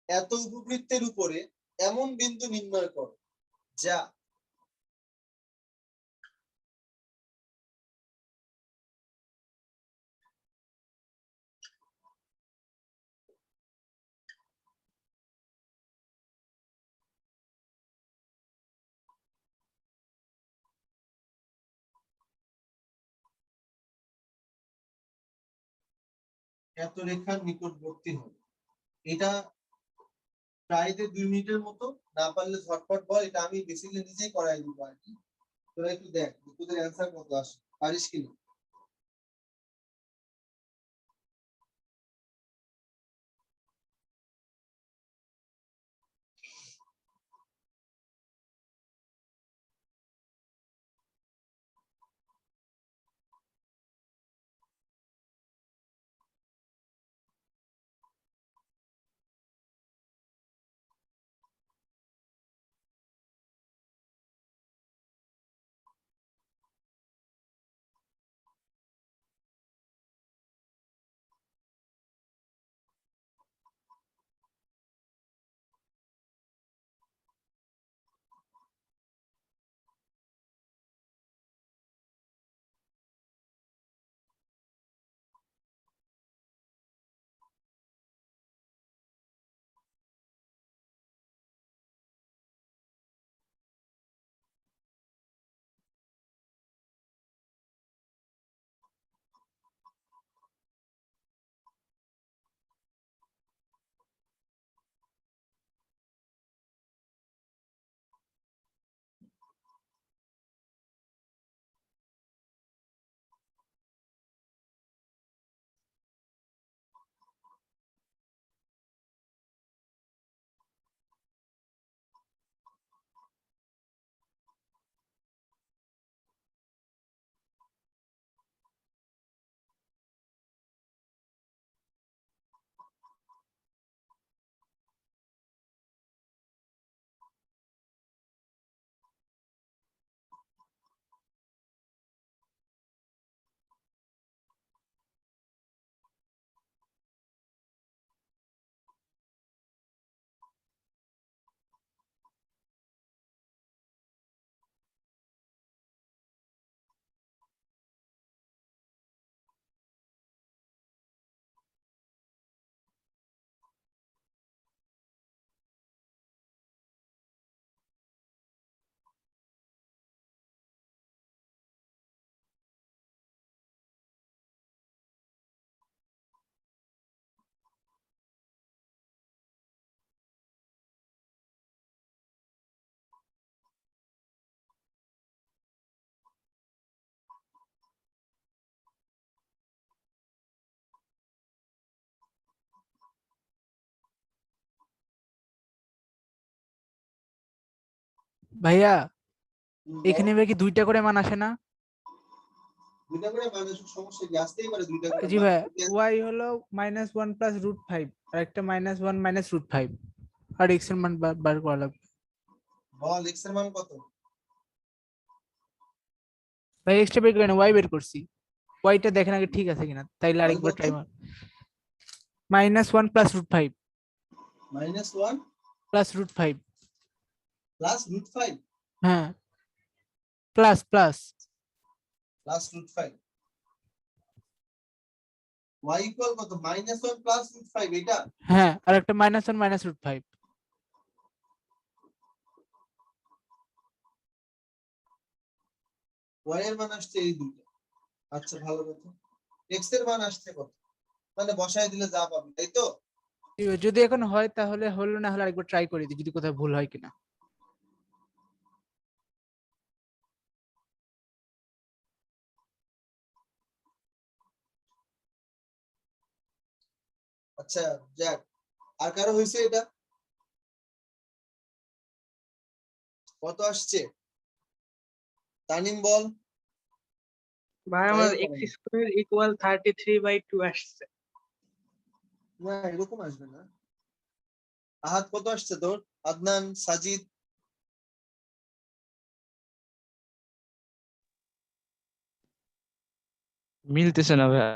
এত উপবৃত্তের উপরে এমন বিন্দু নির্ণয় করো যা, এত রেখার নিকটবর্তী হবে, এটা প্রায় 2 মিনিটের মতো, না পারলে ঝটপট বল, এটা আমি বেসিক্যালি নিজেই করাই দিব আর কি, তোরা একটু দেখ তোদের অ্যান্সার কত আসে, পারিস কিনা। ভাইয়া বল। এখানে এবার কি 2টা করে মান আসে না? দুইটা করে মানুষের সমস্যা কি আসতেই পারে দুইটা করে জি মান। ভাইয়া, ওয়াই হলো -1 + √5 আর একটা -1 - √5 আর এক্স এর মান বার করা লাগবে। বল এক্স এর মান কত? ভাই এক্সট্রা বের করে না, ওয়াই বের করছি। ওয়াইটা দেখেন আগে ঠিক আছে কিনা, তাইলে ওয়াই আরেকবার কত? ট্রাই মার। -1 + √5 -1 + √5। প্লাস √5 হ্যাঁ, plus plus. Plus √5 y equal কত? -1 প্লাস √5 এটা। হ্যাঁ, আর একটা -1 - √5। y এর মান আসছে এই দুটো। আচ্ছা ভালো কথা। x এর মান আসছে কত? মানে বসায় দিলে যা পাবি তাই তো? যদি এখন হয় তাহলে হলো, না হলে আরেকবার ট্রাই করে দিই যদি কোথাও ভুল হয় কিনা। আচ্ছা যাক, আর কারো হয়েছে এটা? কত আসছে? তানিম বল। ভাই ট্রাই আমার করো x² = 33/2 আসছে। না, এরকম আসবে না। আহাদ কত আসছে তোর? আদনান, সাজিদ? মিলতেছে না ভাইয়া।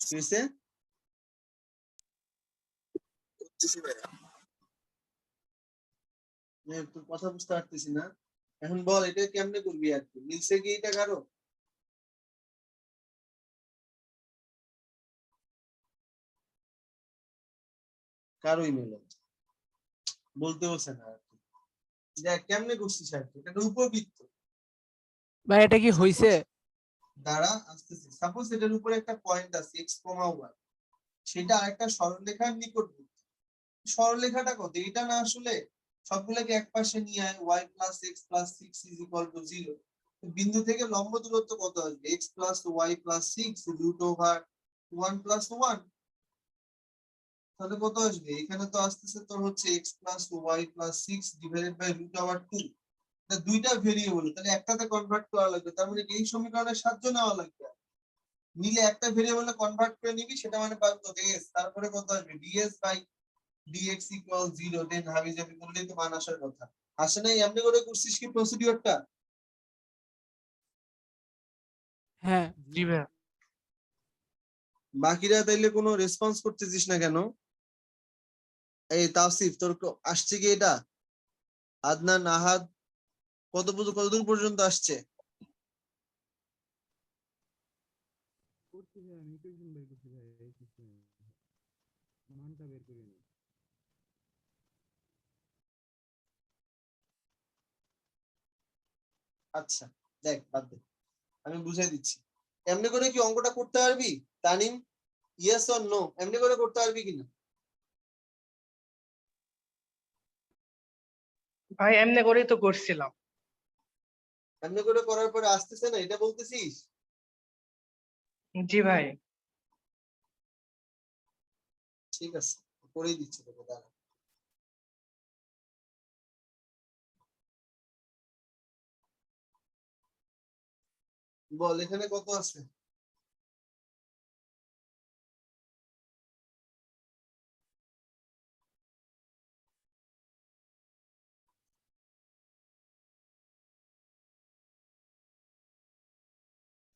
কি হয়েছে? তোর কথা বুঝতে পারতেছি না। এখন বল এটা কেমনে করবি আর কি, মিলছে কি এটা কারো? কারোই মিলে না। বলতে বলছে না আর কি। দেখ কেমনে করছিস আর কি, এটা একটা উপবৃত্ত। ভাই এটা কি হইছে? দ্বারা আসতেছে, সাপোজ এটার উপরে একটা পয়েন্ট আছে x, y, সেটা আরেকটা সরলরেখার নিকটবর্তী। সরলরেখাটা কত এটা না, আসলে সবগুলোকে একপাশে নিয়ে আয়, y + x + 6 = 0। বিন্দু থেকে লম্ব দূরত্ব কত আসবে? x + y + 6 √1 + 1। তাহলে কত আসবে? এখানে তো আসতেছে তোর হচ্ছে x + y + 6 √2। এটা দুইটা ভেরিয়েবল, তাহলে একটাতে কনভার্ট করা লাগবে, তার মানে এই সমীকরণের সাহায্য নেওয়া লাগবে। নিলে একটা ভেরিয়েবলে কনভার্ট করে নিবি, সেটা মানে পাবো কত? s, তারপরে কত আসবে? ds/dx = 0। দেন হাবিজাবি করলেই তো মান আসার কথা। আসে নাই? এমনি করে করছিস কি প্রসিডিওরটা? হ্যাঁ, জি ভাইয়া। বাকিরা তাইলে কোনো রেসপন্স করতেছিস না কেন? এই তাওসিফ তোর আসছে কি এটা? আদনান, আহাদ কতদূর পর্যন্ত আসছে? আচ্ছা দেখ বাদ দে, আমি বুঝাই দিচ্ছি। এমনি করে কি অঙ্কটা করতে পারবি তানিম? ইয়েস অর নো, এমনি করে করতে পারবি কিনা? ভাই এমনি করেই তো করছিলাম। এমনি করে করার পরে আসতেছে না, এটা বলতেছিস? জি ভাই। ঠিক আছে, করেই দিচ্ছি তোকে, দাঁড়া। বল এখানে কত আছে?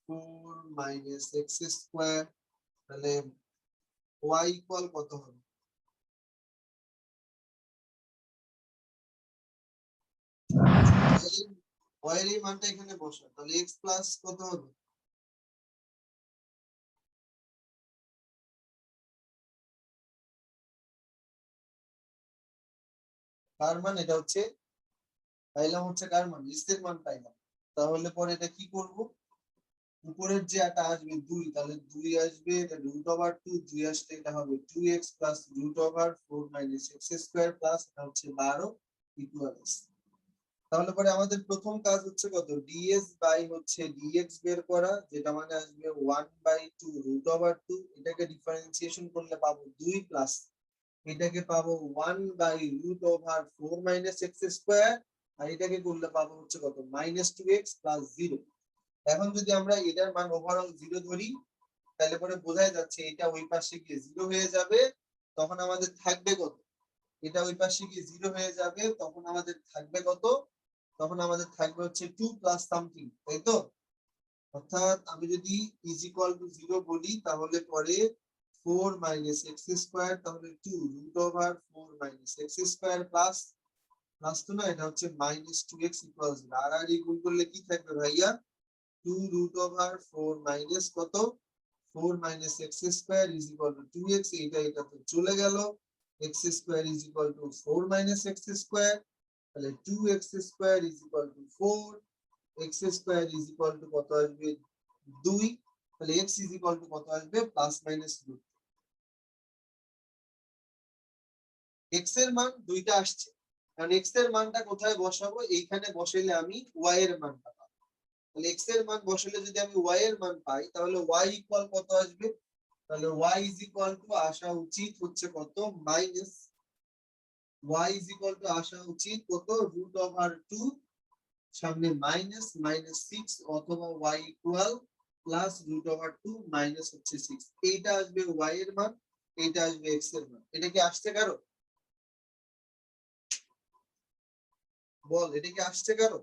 (4 - x²), তাহলে y ইকুয়াল কত হবে? y এর এই মানটা এখানে বসা, তাহলে x প্লাস কত হবে? কার মান এটা হচ্ছে? পাইলাম হচ্ছে কার মান? x এর মান পাইলাম। তাহলে পরে এটা কি করব? উপরের যে একটা আসবে 2, তাহলে 2 আসবে, এটা √2, 2 আসলে এটা হবে 2x + √4 - x² প্লাস এটা হচ্ছে 12 ইকুয়াল x। তাহলে পরে আমাদের প্রথম কাজ হচ্ছে কত? ds বাই হচ্ছে dx বের করা, যেটা মানে আসবে 1/2 √2। এটাকে ডিফারেন্সিয়েশন করলে পাবো 2 প্লাস এটাকে পাবো 1/√4 - x², আর এটাকে করলে পাবো হচ্ছে কত -2x + 0। এখন যদি আমরা এটার মান ওভারঅল 0 ধরি, তাহলে পরে বোঝাই যাচ্ছে এটা ওই পাশে গিয়ে 0 হয়ে যাবে, তখন আমাদের থাকবে কত, এটা ওই পাশে গিয়ে 0 হয়ে যাবে, তখন আমাদের থাকবে কত, তখন আমাদের থাকবে হচ্ছে 2 প্লাস সামথিং, তাই তো? অর্থাৎ আমি যদি = 0 বলি, তাহলে পরে 4 - x², তাহলে 2√4 - x² প্লাস তো না, এটা হচ্ছে -2x = 0। আর এই গুণ করলে কি থাকবে ভাইয়া, 2√4 মাইনাস কত 4 - x² = 2x, এটা তো চলে গেল, x² = 4 - x², তাহলে 2x² = 4, x² কত আসবে 2, তাহলে x কত আসবে ±2। x এর মান দুইটা আসছে, কারণ x এর মানটা কোথায় বসাবো, এইখানে বসাইলে আমি y এর মানটা পাবো। তাহলে x এর মান বসালে যদি আমি y এর মান পাই, তাহলে y ইকুয়াল কত আসবে, তাহলে y আসা উচিত হচ্ছে কত মাইনাস, y আসা উচিত কত √2, সামনে -6, অথবা y ইকুয়াল +√2 মাইনাস হচ্ছে 6। এইটা আসবে y এর মান, এইটা আসবে x এর মান। এটা কি আসছে কারো? বল, এটা কি আসছে কারো?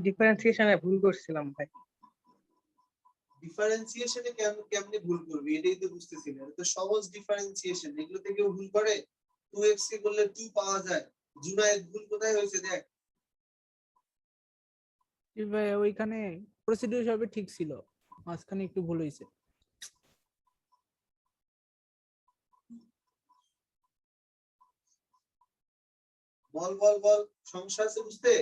ডিফারেন্সিয়েশনে ভুল করছিলাম ভাই। ডিফারেন্সিয়েশনে কেমনে ভুল করবি, এটাই তো বুঝতেছি না। এটা তো সহজ ডিফারেন্সিয়েশন, এগুলো থেকেও ভুল করে। 2x কে করলে 2 পাওয়া যায়। জুনায়েদ ভুল কোথায় হয়েছে দেখ। জি ভাই, ওইখানে প্রসিডিউর সবই ঠিক ছিল, মাঝখানে একটু ভুল হয়েছে। বল বল বল, সমস্যা আছে বুঝতে?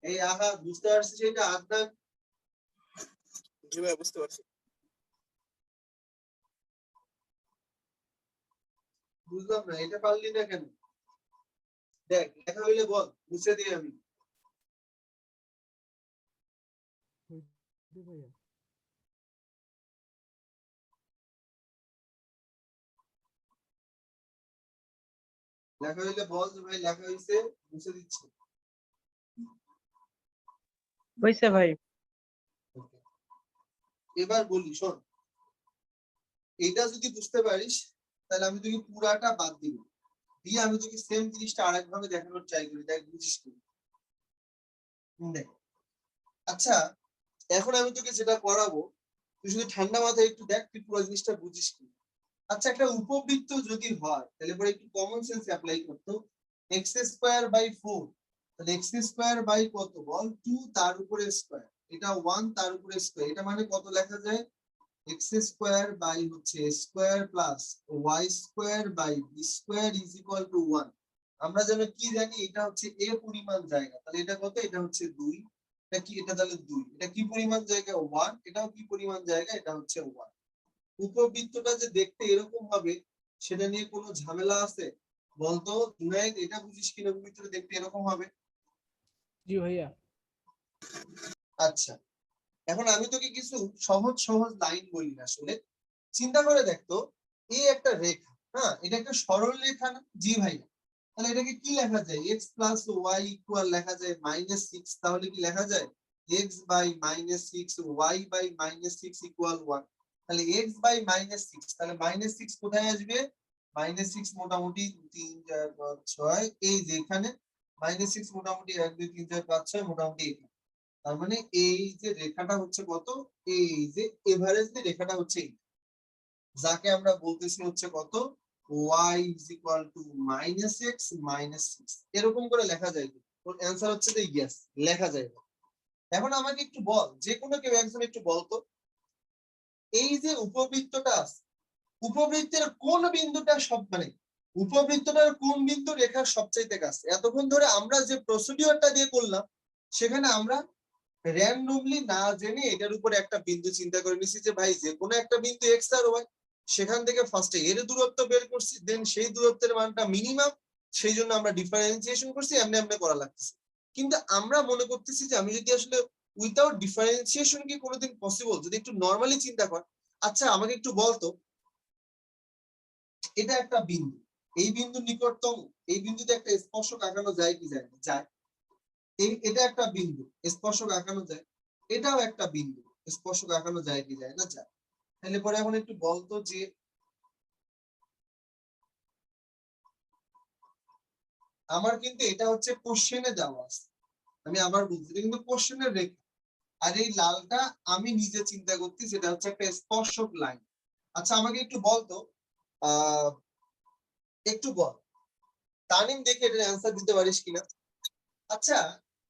এই আহা, বুঝতে পারছিস এটা? আদনান, জি ভাই বুঝতে পারছি। বুঝলাম না, এটা পারলি না কেন? দেখ, লেখা হইলে বল, বুঝতে দিই আমি। লেখা হইলে বল যে ভাই লেখা হইছে, বুঝে দিচ্ছি। হয়েছে ভাই। এবার বলি শোন, এটা যদি বুঝতে পারিস, তাহলে আমি তোকে পুরাটা বাদ দিব, দিয়ে আমি তোকে সেম জিনিসটা আরেক ভাবে দেখানোর ট্রাই করি, দেখ বুঝিস কি। দেখ, আচ্ছা, এখন আমি তোকে যেটা করাবো, তুই শুধু ঠান্ডা মাথায় একটু দেখ, তুই পুরো জিনিসটা বুঝিস কি। আচ্ছা, একটা উপবৃত্ত যদি হয়, তাহলে পরে একটু কমন সেন্স অ্যাপ্লাই করতো। x²/4, তাহলে x² কত বল, 2 তার উপরে স্কয়ার, এটা 1 তার উপরে স্কয়ার, এটা মানে কত লেখা যায়, x² হচ্ছে স্কয়ার প্লাস y²/b² = 1। আমরা যেন কি জানি, এটা হচ্ছে a পরিমাণ জায়গা, তাহলে এটা কত, এটা হচ্ছে 2, এটা কি, এটা তাহলে 2, এটা কি পরিমাণ জায়গা 1, এটাও কি পরিমাণ জায়গা, এটা হচ্ছে 1। উপবৃত্তটা যে দেখতে এরকম হবে, সেটা নিয়ে কোনো ঝামেলা আছে বলতো জুনায়েদ? এটা বুঝিস কিনা, উপবৃত্তটা দেখতে এরকম হবে? জি ভাইয়া। আচ্ছা, এখন আমি তোকে কিছু সহজ সহজ লাইন বলি আসলে, চিন্তা করে দেখতো, এই একটা রেখা, হ্যাঁ, এটা একটা সরল রেখা না? জি ভাই। তাহলে এটাকে কি লেখা যায়, x + y = লেখা যায় -6, তাহলে কি লেখা যায় x/-6, y/-6 = 1। তাহলে x/-6, তাহলে -6 কোথায় আসবে, -6 মোটামুটি 3 4 5 6, এই যে এখানে -6 মোটামুটি 1 2 3 4 5 6, মোটামুটি এখানে। তার মানে এই যে রেখাটা হচ্ছে কত, এই যে এভারেজ রেখাটা হচ্ছে এই, যাকে আমরা বলতেছি হচ্ছে কত, y = -x -6, এরকম করে লেখা যায়। ওর অ্যান্সার হচ্ছে যে ইয়েস, লেখা যায়। এখন আমাকে একটু বল, যে কোনো কেউ একজন একটু বলতো, এই যে উপবৃত্তটা আছে, উপবৃত্তের কোন বিন্দুটা সব মানে উপবৃত্তটার কোন বিন্দু রেখার সবচাইতে কাছে? এতক্ষণ ধরে আমরা যে প্রসিডিওরটা দিয়ে করলাম, সেখানে আমরা র্যান্ডমলি না জেনে এটার উপর একটা বিন্দু চিন্তা করে নিছি যে ভাই যে কোনো একটা বিন্দু x আর y, সেখান থেকে ফার্স্টে এর দূরত্ব বের করছি, দেন সেই দূরত্বের মানটা মিনিমাম, সেই জন্য আমরা ডিফারেন্সিয়েশন করছি, এমনি এমনি করা লাগতেছে। কিন্তু আমরা মনে করতেছি যে আমি যদি আসলে উইথাউট ডিফারেন্সিয়েশন কি কোনোদিন পসিবল, যদি একটু নর্মালি চিন্তা কর। আচ্ছা আমাকে একটু বলতো, এটা একটা বিন্দু, এই বিন্দু নিকটতম, এই বিন্দুতে একটা স্পর্শক আঁকানো যায় কি যায় না? যায়। এটা একটা বিন্দু, স্পর্শক আঁকানো যায়। এটাও একটা বিন্দু, স্পর্শক আঁকানো যায় কি যায় না? যায়। তাহলে পরে এখন একটু বলতো যে আমার কিন্তু এটা হচ্ছে কোশ্চেনে দেওয়া আছে, আমি আবার বলছি এটা কিন্তু কোশ্চেনের রেখা, আর এই লালটা আমি নিজে চিন্তা করছি, সেটা হচ্ছে একটা স্পর্শক লাইন। আচ্ছা আমাকে একটু বলতো, একটু বল তানিম, দেখে এটা অ্যান্সার দিতে পারিস কিনা। আচ্ছা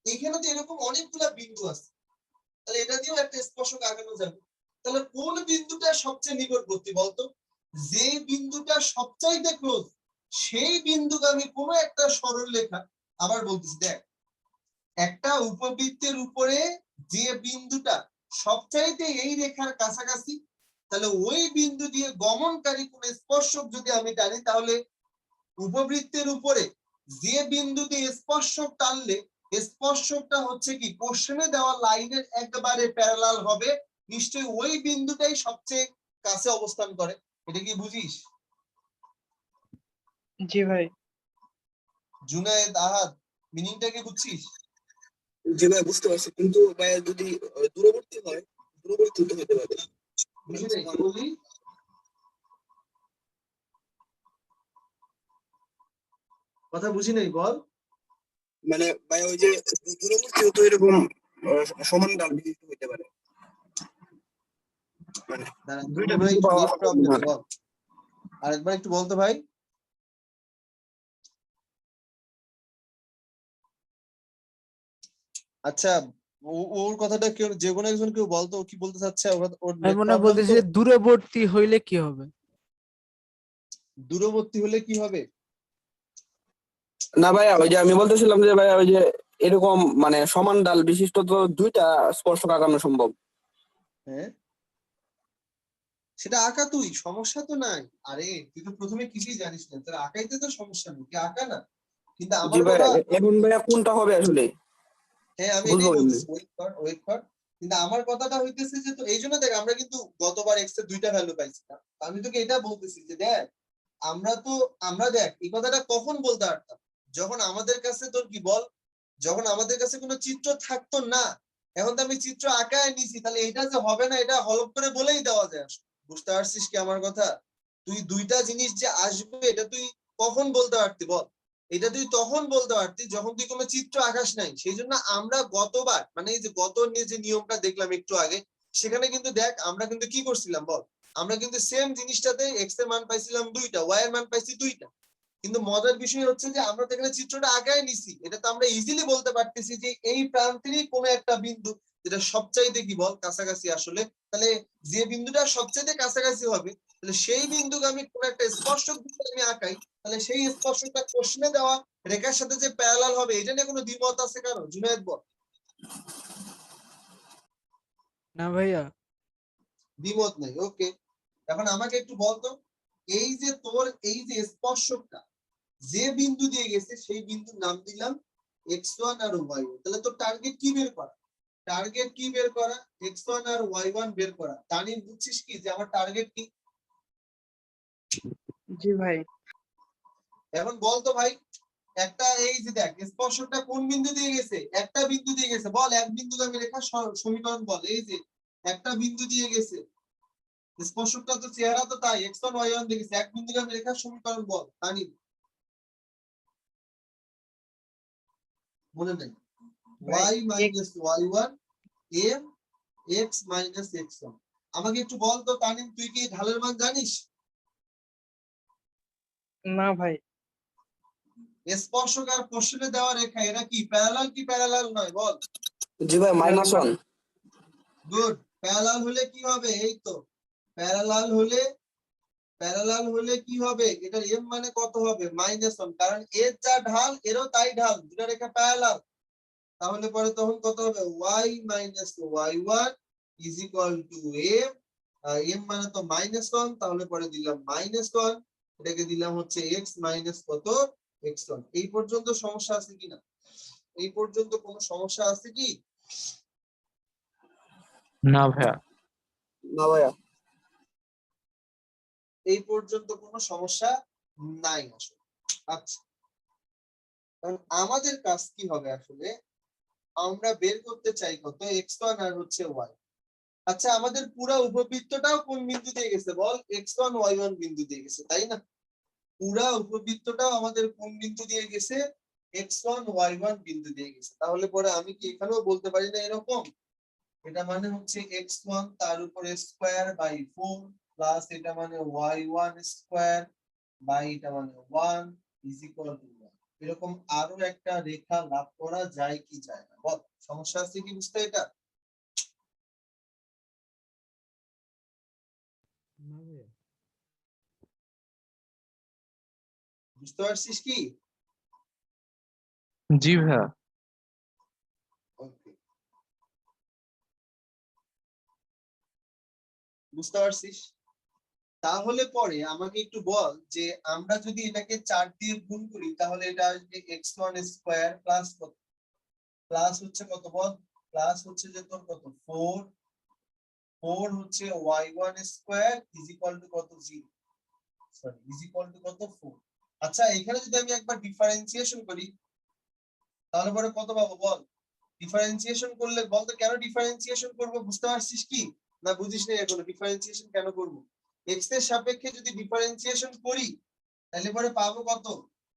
এখানে তো এরকম অনেকগুলা বিন্দু আছে, তাহলে এটা দিয়েও একটা স্পর্শক আঁকানো যাবে। তাহলে কোন বিন্দুটা সবচেয়ে নিকটবর্তী বলতো? যে বিন্দুটা সবচাইতে ক্লোজ, সেই বিন্দুগামী কোনো একটা সরল রেখা। আবার বলতেছি দেখ, একটা উপবৃত্তের উপরে যে বিন্দুটা সবচাইতে এই রেখার কাছাকাছি, তাহলে ওই বিন্দু দিয়ে গমনকারী কোন স্পর্শক যদি আমি টানি, তাহলে উপবৃত্তের উপরে যে বিন্দু দিয়ে স্পর্শক টানলে স্পর্শকটা হচ্ছে কি কোশ্চেনে দেওয়া লাইনের একবারে প্যারালাল হবে, নিশ্চয়ই ওই বিন্দুটাই সবচেয়ে কাছে অবস্থান করে। এটা কি বুঝিস? জি ভাই। জুনায়েদ, আহাদ, মিনিংটা কি বুঝছিস? জি ভাই বুঝতে পারছি, কিন্তু ভাই যদি দূরবর্তী হয়, দূরবর্তী তো হতে পারে। বুঝি নাই কি বললি? কথা বুঝি নাই, বল। মানে ভাই ওই যে দূরবর্তী তো এরকম সমান ডাল বিশিষ্ট হতে পারে, মানে দাঁড়া, দুইটা মনে হয় বিন্দু একটু পাওয়া নেট প্রবলেম, সম্ভব। বল আরেকবার একটু বলতো ভাই। আচ্ছা ওর কথাটা কেউ, যে কোনো একজন কেউ বলতো, ও কি বলতে চাচ্ছে? ওর আমি নেট মনে হয় প্রবলেম বলতেছি তো। যে দূরবর্তী হইলে কি হবে? দূরবর্তী হলে কি হবে? না ভাইয়া, ওই যে আমি বলতেছিলাম যে ভাইয়া ওই যে এরকম মানে সমান ডাল বিশিষ্ট তো দুইটা স্পর্শক আঁকানো সম্ভব। হ্যাঁ সেটা আঁকা, তুই সমস্যা তো নাই। আরে তুই তো প্রথমে কিছুই জানিস না, তোর আঁকাইতে তো সমস্যা নেই, তুই আঁকা না। কিন্তু জি আমার ভাইয়া, কথা, এখন ভাইয়া কোনটা হবে আসলে হ্যাঁ আমি বুঝবো এটাই কেমনে? বলতেছি, ওয়েট কর ওয়েট কর। কিন্তু আমার কথাটা হইতেছে যে, তো এই জন্য দেখ আমরা কিন্তু গতবার এক্স এর দুইটা ভ্যালু পাইছিলাম। আমি তোকে এটা বলতেছি যে দেখ, আমরা দেখ এই কথাটা কখন বলতে পারতাম, যখন আমাদের কাছে তোর কি বল, যখন আমাদের কাছে কোনো চিত্র থাকতো না। এখন তো আমি চিত্র আঁকায় নিছি, তাহলে এটা যে হবে না এটা হলপ করে বলেই দেওয়া যায় আসলে। বুঝতে পারছিস কি আমার কথা? তুই দুইটা জিনিস যে আসবে এটা তুই কখন বলতে পারতি বল? এটা তুই তখন বলতে পারতি যখন তুই কোনো চিত্র আঁকাস নাই। সেই জন্য আমরা গতবার, মানে এই যে গত নিয়ে যে নিয়মটা দেখলাম একটু আগে, সেখানে কিন্তু দেখ আমরা কিন্তু কি করছিলাম বল, আমরা কিন্তু সেম জিনিসটাতে এক্স এর মান পাইছিলাম দুইটা, ওয়াই এর মান পাইছি দুইটা। কিন্তু মজার বিষয় হচ্ছে যে আমরা তো এখানে চিত্রটা আঁকায় নিছি, এটা তো আমরা ইজিলি বলতে পারতেছি যে এই প্রান্তেরই কোনো একটা বিন্দু যেটা সবচাইতে কি বল কাছাকাছি আসলে। তাহলে যে বিন্দুটা সবচাইতে কাছাকাছি হবে, তাহলে সেই বিন্দুকে আমি কোন একটা স্পর্শক যদি আমি আঁকাই, তাহলে সেই স্পর্শকটা কোশ্চেনে দেওয়া রেখার সাথে যে প্যারালাল হবে, এটা নিয়ে কোনো দ্বিমত আছে কারো? জুনায়েদ বল। না ভাইয়া। দ্বিমত নাই, ওকে। এখন আমাকে একটু বলতো, এই যে তোর এই যে স্পর্শকটা যে বিন্দু দিয়ে গেছে, সেই বিন্দুর নাম দিলাম x1 আর y1। তাহলে তোর টার্গেট কি বের করা? টার্গেট কি বের করা? x1 আর y1 বের করা। তানি বুঝছিস কি যে আমার টার্গেট কি? জি ভাই। এখন বলতো ভাই, একটা এই যে দেখ স্পর্শকটা কোন বিন্দু দিয়ে গেছে? একটা বিন্দু দিয়ে গেছে, বল এক বিন্দুগামী রেখা সমীকরণ বল। এই যে একটা বিন্দু দিয়ে গেছে, স্পর্শকটা তো চেহারা তো তাই, x1 y1 দিয়ে গেছে, এক বিন্দুগামী রেখার সমীকরণ বল। তানি মনে নাই? ভাই y minus y1 m x minus x1। আমাকে একটু বল তো তানিম, তুই কি ঢালের মান জানিস? না ভাই। স্পর্শক আর কোশ্চেনে দেওয়া রেখা এরা কি প্যারালাল কি প্যারালাল নয় বল? জি ভাই, -1। গুড। প্যারালাল হলে কি হবে? এই তো প্যারালাল হলে, প্যারালাল হলে কি হবে? এটার m মানে কত হবে? -1, কারণ এর যা ঢাল এরও তাই ঢাল, দুটো রেখা প্যারালাল। তাহলে পরে তখন কত হবে? y minus y1 is equal to m। m মানে তো -1, তাহলে পরে দিলাম -1, এটাকে দিলাম হচ্ছে x minus কত x1 এই পর্যন্ত সমস্যা আছে কিনা? এই পর্যন্ত কোনো সমস্যা আছে কি? না ভাইয়া। না ভাইয়া। এই পর্যন্ত কোনো সমস্যা নাই আসলে। আচ্ছা, কারণ আমাদের কাজ কি হবে আসলে, আমরা বের করতে চাই কত x1 আর হচ্ছে y। আচ্ছা, আমাদের পুরো উপবৃত্তটাও কোন বিন্দু দিয়ে গেছে বল? x1 y1 বিন্দু দিয়ে গেছে, তাই না? পুরা উপবৃত্তটাও আমাদের কোন বিন্দু দিয়ে গেছে? x1 y1 বিন্দু দিয়ে গেছে। তাহলে পরে আমি কি এখানেও বলতে পারি না এরকম, এটা মানে হচ্ছে x1 তার উপরে স্কয়ার বাই 4 প্লাস এটা মানে y1 স্কয়ার বাই এটা মানে 1 ইজ ইকুয়াল টু 1। এরকম আরো একটা রেখা লাভ করা যায় কি যায় না বল? সমস্যা আছে কি বুঝতে এটা? বুঝতে পারছিস কি? জি ভাইয়া। ওকে, বুঝতে পারছিস? তাহলে পরে আমাকে একটু বল যে আমরা যদি এটাকে 4 দিয়ে গুণ করি তাহলে এটা আসবে x1 স্কয়ার প্লাস কত? প্লাস হচ্ছে কত বল? প্লাস হচ্ছে যে তোর কত 4, 4 হচ্ছে y1 square is equal two কত 0, সরি ইজ ইকুয়াল টু কত 4। আচ্ছা, এখানে যদি আমি একবার ডিফারেন্সিয়েশন করি তাহলে পরে কত পাবো বল? ডিফারেন্সিয়েশন করলে বল তো কেন ডিফারেন্সিয়েশন করব? বুঝতে পারছিস কি না বুঝিস না এখনো ডিফারেন্সিয়েশন কেন করব? x এর সাপেক্ষে যদি ডিফারেন্সিয়েশন করি তাহলে পরে পাবো কত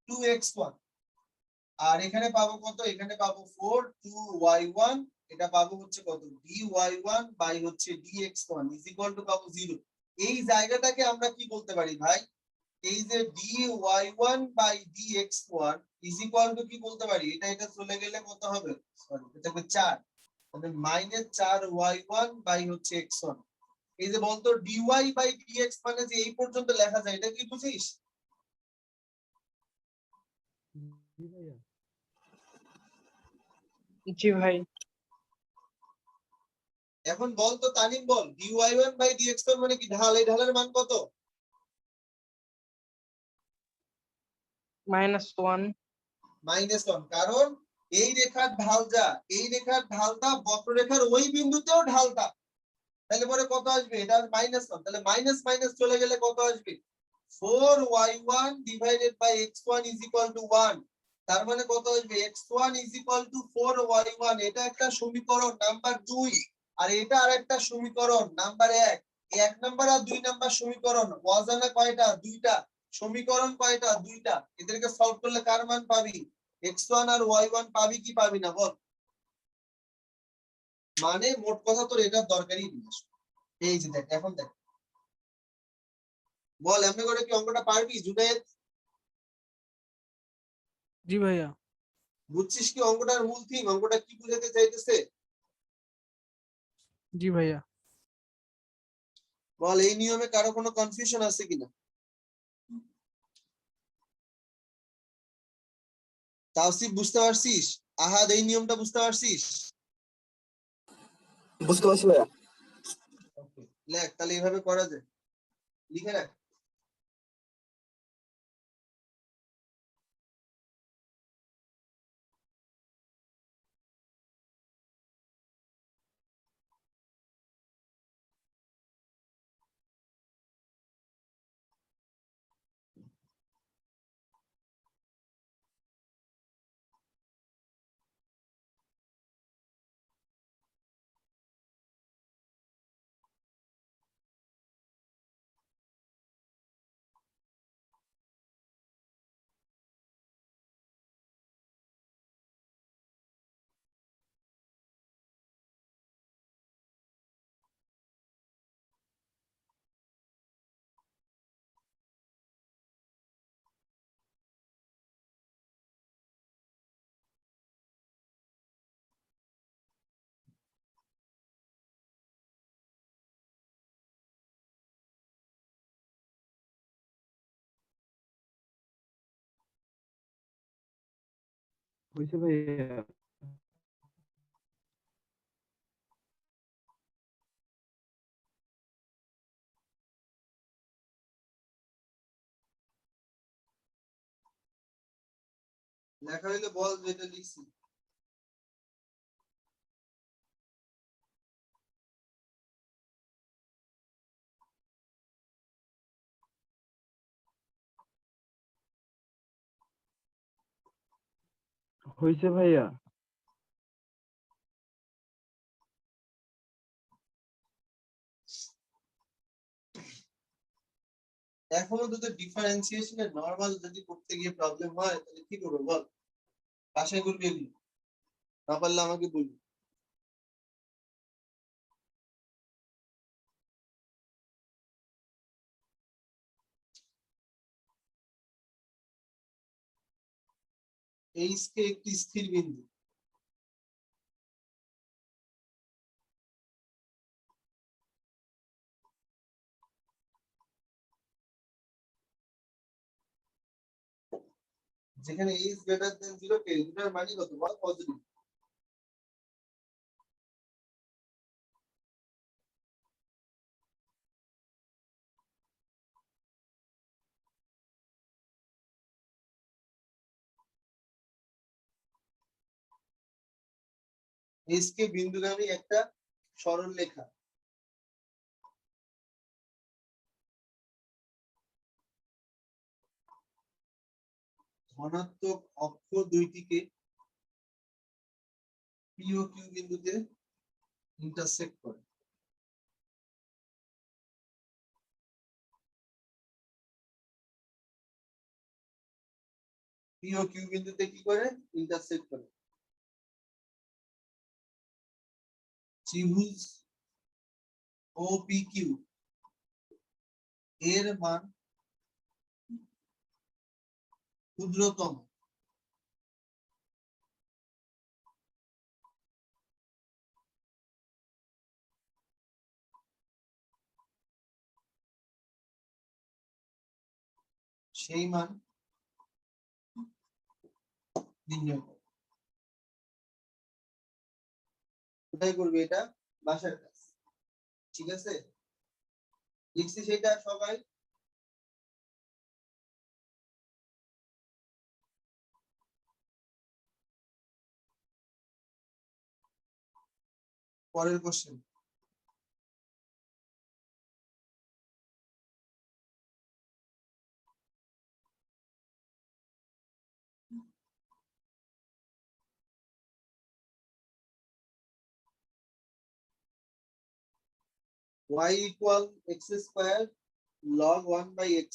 2x1, আর এখানে পাবো কত? এখানে পাবো 4 2y1, এটা পাবো হচ্ছে কত dy1 বাই হচ্ছে dx1 ইজ ইকুয়াল টু পাবো 0। এই জায়গাটাকে আমরা কি বলতে পারি ভাই? এই যে dy1 by dx1 is equal to কি বলতে পারি? এটা চলে গেলে কত হবে? সরি, এটা হবে 4, মানে -4y1 বাই হচ্ছে x1। এই যে বলতো dy বাই dx মানে যে এই পর্যন্ত লেখা যায়, এটা কি বুঝিস? জি ভাই। এখন বল তো তানিম বল, dy1 বাই dx1 মানে কি ঢাল? এই ঢালের মান কত? -1। -1, কারণ এই রেখার ঢাল যা, এই রেখার ঢালটা বক্ররেখার ওই বিন্দুতেও ঢালটা, তাহলে পরে কত আসবে? এটা -1, তাহলে মাইনাস মাইনাস চলে গেলে কত আসবে? 4y1 divided by x1 is equal to 1। তার মানে কত আসবে? x1 is equal two 4y1। এটা একটা সমীকরণ নাম্বার 2, আর এটা আরেকটা সমীকরণ নাম্বার 1। এই 1 নাম্বার আর 2 নাম্বার সমীকরণ অজানা কয়টা? দুইটা। সমীকরণ কয়টা? দুইটা। এদেরকে সলভ করলে কার মান পাবি? x1 আর y1 পাবি কি পাবি না বল? মানে মোট কথা তোর এটার দরকারই নেই। এই যে দেখ, এখন দেখ, বল এমনি করে কি অঙ্কটা পারবি জুনায়েদ? জি ভাইয়া। বুঝছিস কি অঙ্কটার মূল থিম? অঙ্কটা কি বুঝাতে চাইতেছে? জি ভাইয়া। বল এই নিয়মে কারো কোনো কনফিউশন আছে কিনা? তাওসিফ বুঝতে পারছিস? আহাদ এই নিয়মটা বুঝতে পারছিস? বুঝতে পারছি ভাইয়া। ওকে, লেখ তাহলে এইভাবে করা যায়, লিখে রাখ। হয়েছে ভাইয়া। লেখা হইলে বল যেটা লিখছি। হয়েছে ভাইয়া? এখনো যদি ডিফারেন্সিয়েশনের নরমাল যদি করতে গিয়ে প্রবলেম হয় তাহলে কি করবো বল? বাসায় করবি এগুলো, না পারলে আমাকে বলবি। এইচ কে একটি স্থির বিন্দু, যেখানে এইচ গ্রেটার দেন 0 কে দুটার মানই কত বল? পজিটিভ। এইচ কে বিন্দুগামী একটা সরল রেখা, ধনাত্মক অক্ষ দুইটিকে পি ও কিউ বিন্দুতে ইন্টারসেক্ট করে। পি ও কিউ বিন্দুতে কি করে? ইন্টারসেক্ট করে। ত্রিভুজ ও পি কিউ এর মান ক্ষুদ্রতম সেই মান নির্ণয় করে। কোথায় করবি এটা? বাসার কাজ। ঠিক আছে, লিখছি সেটা সবাই। পরের question, y equal x square log 1 by x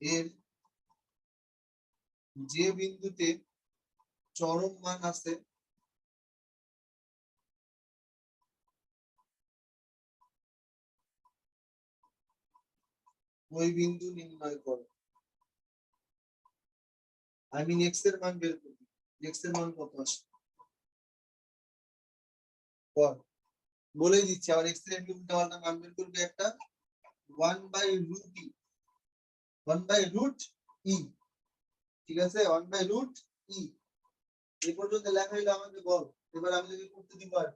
এর যে বিন্দুতে চরম মান আছে ওই বিন্দু নির্ণয় করো। আমি x এর মান বের করব, x এর মান কত আসে বল। বলে দিচ্ছি আবার, x এর একটু উল্টাপাল্টা মান বের করবে একটা 1 by root e, 1 by root e। ঠিক আছে, 1 by root e। এই পর্যন্ত লেখা হইলে আমাকে বল, এবার আমি যদি করতে দিব আর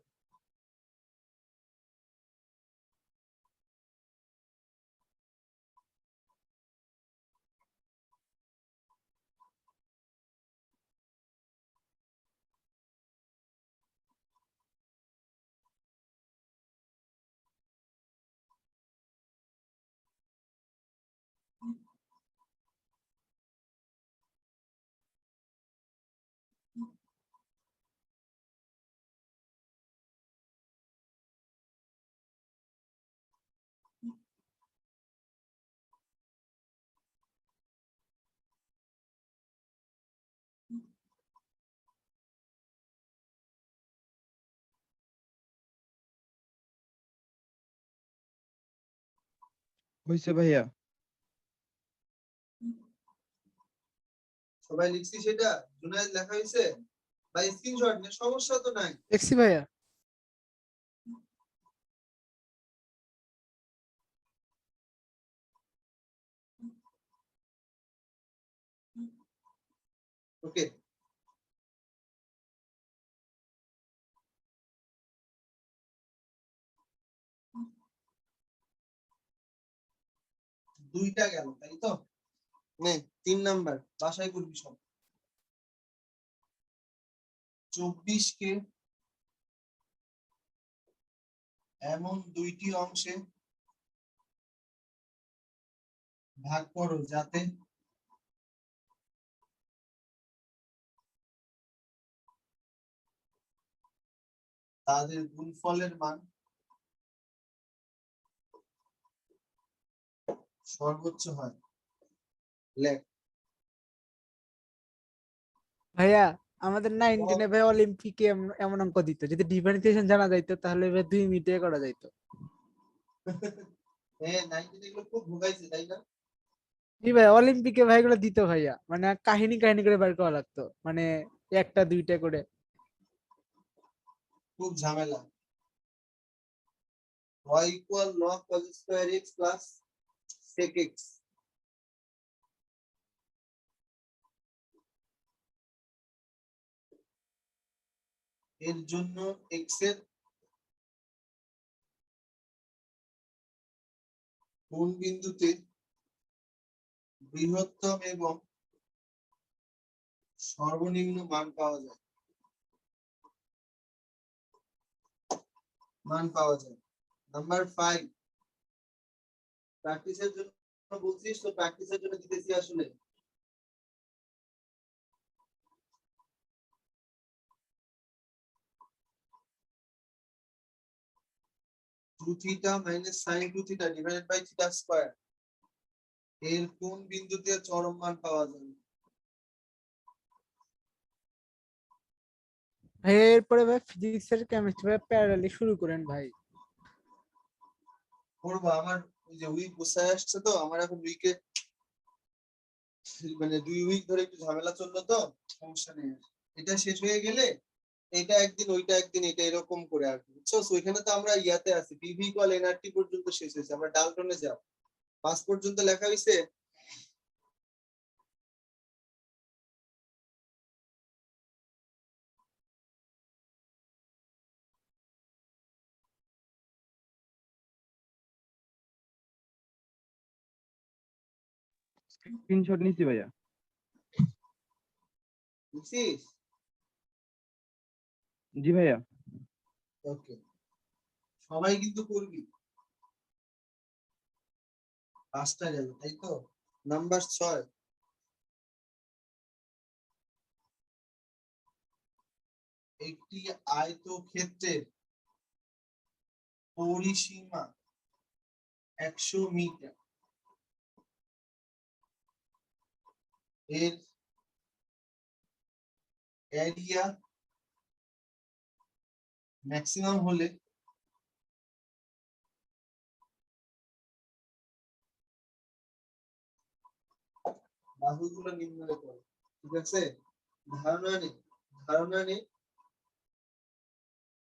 হয়েছে ভাইয়া? সবাই লিখছি সেটা? জুনায়েদ লেখা হয়েছে বা স্ক্রিনশট নে, সমস্যা তো নাই। দেখছি ভাইয়া। ওকে, দুইটা গেল তাই তো। নে 3 নাম্বার বাসায় করবি সব। 24 কে এমন দুইটি অংশে ভাগ করো যাতে তাদের গুণফলের মান সর্বোচ্চ হয়। লেখ। ভাইয়া আমাদের 9-10 ভাই অলিম্পিকে এমন অঙ্ক দিত, যদি ডিফারেন্সিয়েশন জানা যাইতো তাহলে ভাই 2 মিনিটে করা যাইতো। হ্যাঁ 90 এগুলো খুব ভোগাইছে তাই না? জি ভাই, অলিম্পিকে ভাই এগুলো দিত ভাইয়া, মানে কাহিনী কাহিনী করে বের করা লাগতো, মানে একটা দুইটা করে। খুব ঝামেলা। y equal log cos square x plus sec x এর জন্য x এর কোন বিন্দুতে বৃহত্তম এবং সর্বনিম্ন মান পাওয়া যায়। নাম্বার 5 প্র্যাকটিসের জন্য বলছিস তো, প্র্যাকটিসের জন্য দিতেছি আসলে। 2 theta minus sin 2 theta divided by theta square এর কোন বিন্দুতে চরম মান পাওয়া যাবে। ভাই এরপরে ভাই ফিজিক্স আর কেমিস্ট্রি ভাই প্যারালালি শুরু করেন ভাই। করবো আমার ওই যে উইক বসায় আসছে তো, আমার এখন উইকে মানে 2 উইক ধরে একটু ঝামেলা চললো তো, সমস্যা নেই। এটা শেষ হয়ে গেলে এটা একদিন ওইটা একদিন এটা এরকম করে আসবে, বুঝছো? ওইখানে তো আমরা ইয়াতে আছি, পিভি ইকুয়াল এনআরটি পর্যন্ত শেষ হয়েছে, আমরা ডালটনে যাও 5 পর্যন্ত লেখা হয়েছে। স্ক্রিনশট নিচ্ছি ভাইয়া। বুঝছিস? জি ভাইয়া। ওকে, সবাই কিন্তু করবি। 5টা গেল তাই তো। নাম্বার 6 একটি আয়তক্ষেত্রের পরিসীমা 100 মিটার এর এরিয়া ম্যাক্সিমাম হলে বাহুগুলো নিম্নরে পড়ে। ঠিক আছে, ধারণা নে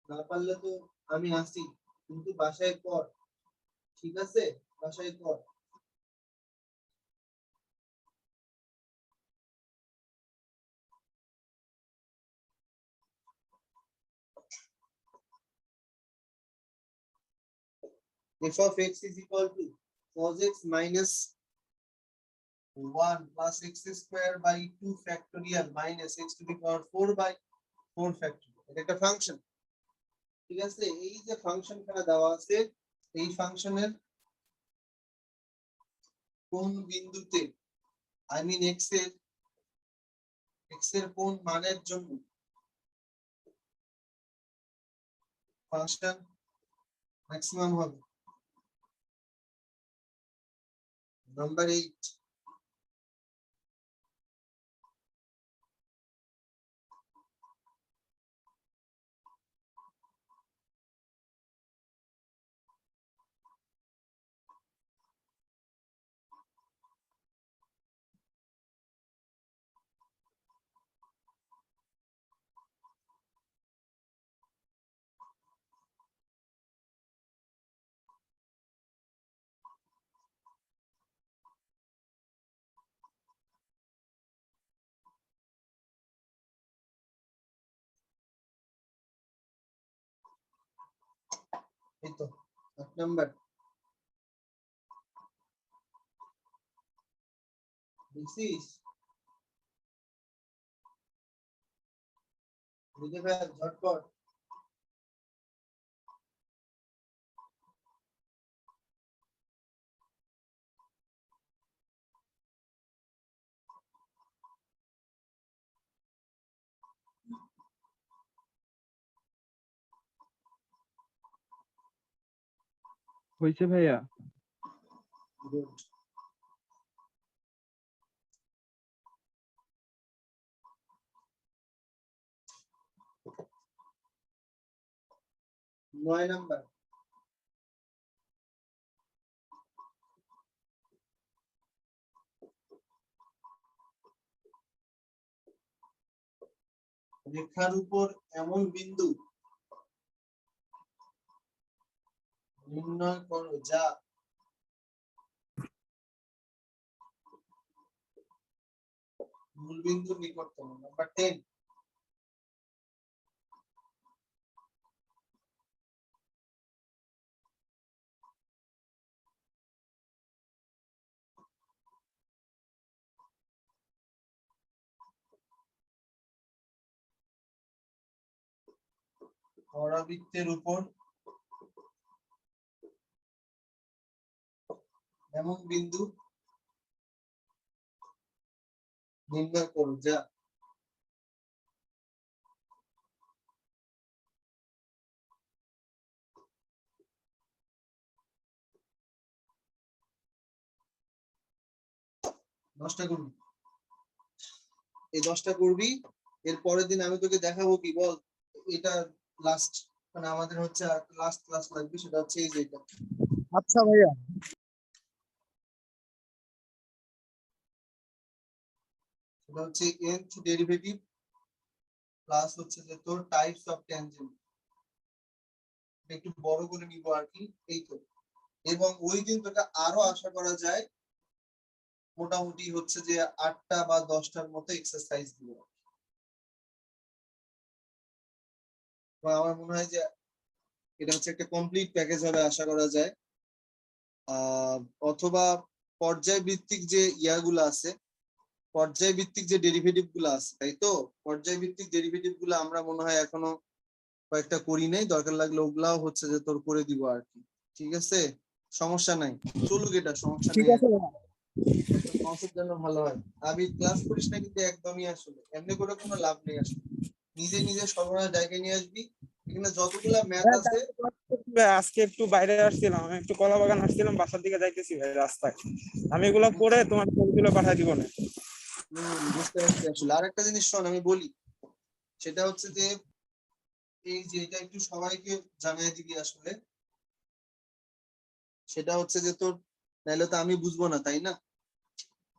না পারলে তো আমি আসি, কিন্তু বাসায় কর। ঠিক আছে, বাসায় কর। f of x is equal to cos x minus 1 plus x square by 2 factorial minus x to the power 4 by 4 factorial। এটা একটা ফাংশন। ঠিক আছে, এই যে ফাংশনটা দেওয়া আছে, এই ফাংশনের কোন বিন্দুতে আই মিন x এর কোন মানের জন্য ফাংশন ম্যাক্সিমাম হবে। নাম্বার 8 এই তো 8 নাম্বার দেখছিস বুঝে ফেল ঝটপট। হয়েছে ভাইয়া? Good. নয় নাম্বার রেখার উপর এমন বিন্দু নির্ণয় করো যা মূলবিন্দুর নিকটতম। নাম্বার 10। পরাবৃত্তের উপর এমন বিন্দু নির্ণয় করো যা দশটা করবি, এই 10টা করবি। এর পরের দিন আমি তোকে দেখাবো কি বল, এটা লাস্ট, মানে আমাদের হচ্ছে লাস্ট ক্লাস লাগবে, সেটা হচ্ছে এই যে এটা। আচ্ছা ভাইয়া। সেটা হচ্ছে nth ডেরিভেটিভ প্লাস হচ্ছে যে তোর টাইপস অফ ট্যানজেন্ট। একটু বড় করে নিব আর কি, এই তো। এবং ওই দিন তোকে আরো আশা করা যায় মোটামুটি হচ্ছে যে 8টা বা 10টার মতো এক্সারসাইজ দিব। আমার মনে হয় যে এটা হচ্ছে একটা কমপ্লিট প্যাকেজ হবে আশা করা যায়। অথবা পর্যায়ভিত্তিক যে ইয়াগুলো আছে, পর্যায়ভিত্তিক যে ডেরিভেটিভ গুলো আছে, তাই তো পর্যায়ভিত্তিক ডেরিভেটিভ গুলো আমরা মনে হয় এখনো কয়েকটা করি নাই, দরকার লাগলে ওগুলাও হচ্ছে যে তোর করে দিব আর কি। ঠিক আছে, সমস্যা নাই, চলুক, এটা সমস্যা ঠিক নেই। আছে কনসেপ্ট যেন ভালো হয়। আমি ক্লাস করিস না কিন্তু একদমই, আসলে এমনি করে কোনো লাভ নেই আসলে। নিজে নিজে সর্বনাশ জায়গায় নিয়ে আসবি। এখানে যতগুলা ম্যাথ আছে আজকে একটু বাইরে আসছিলাম, আমি একটু কলা বাগান আসছিলাম, বাসার দিকে যাইতেছি ভাই রাস্তায়। আমি এগুলা করে তোমার ছবিগুলো পাঠাই দিব না। বুঝতে পারছি। আসলে আরেকটা জিনিস শোন আমি বলি, সেটা হচ্ছে যে এই যে এটা একটু সবাইকে জানিয়ে দিবি আসলে। সেটা হচ্ছে যে তোর, নাহলে তো আমি বুঝবো না, তাই না?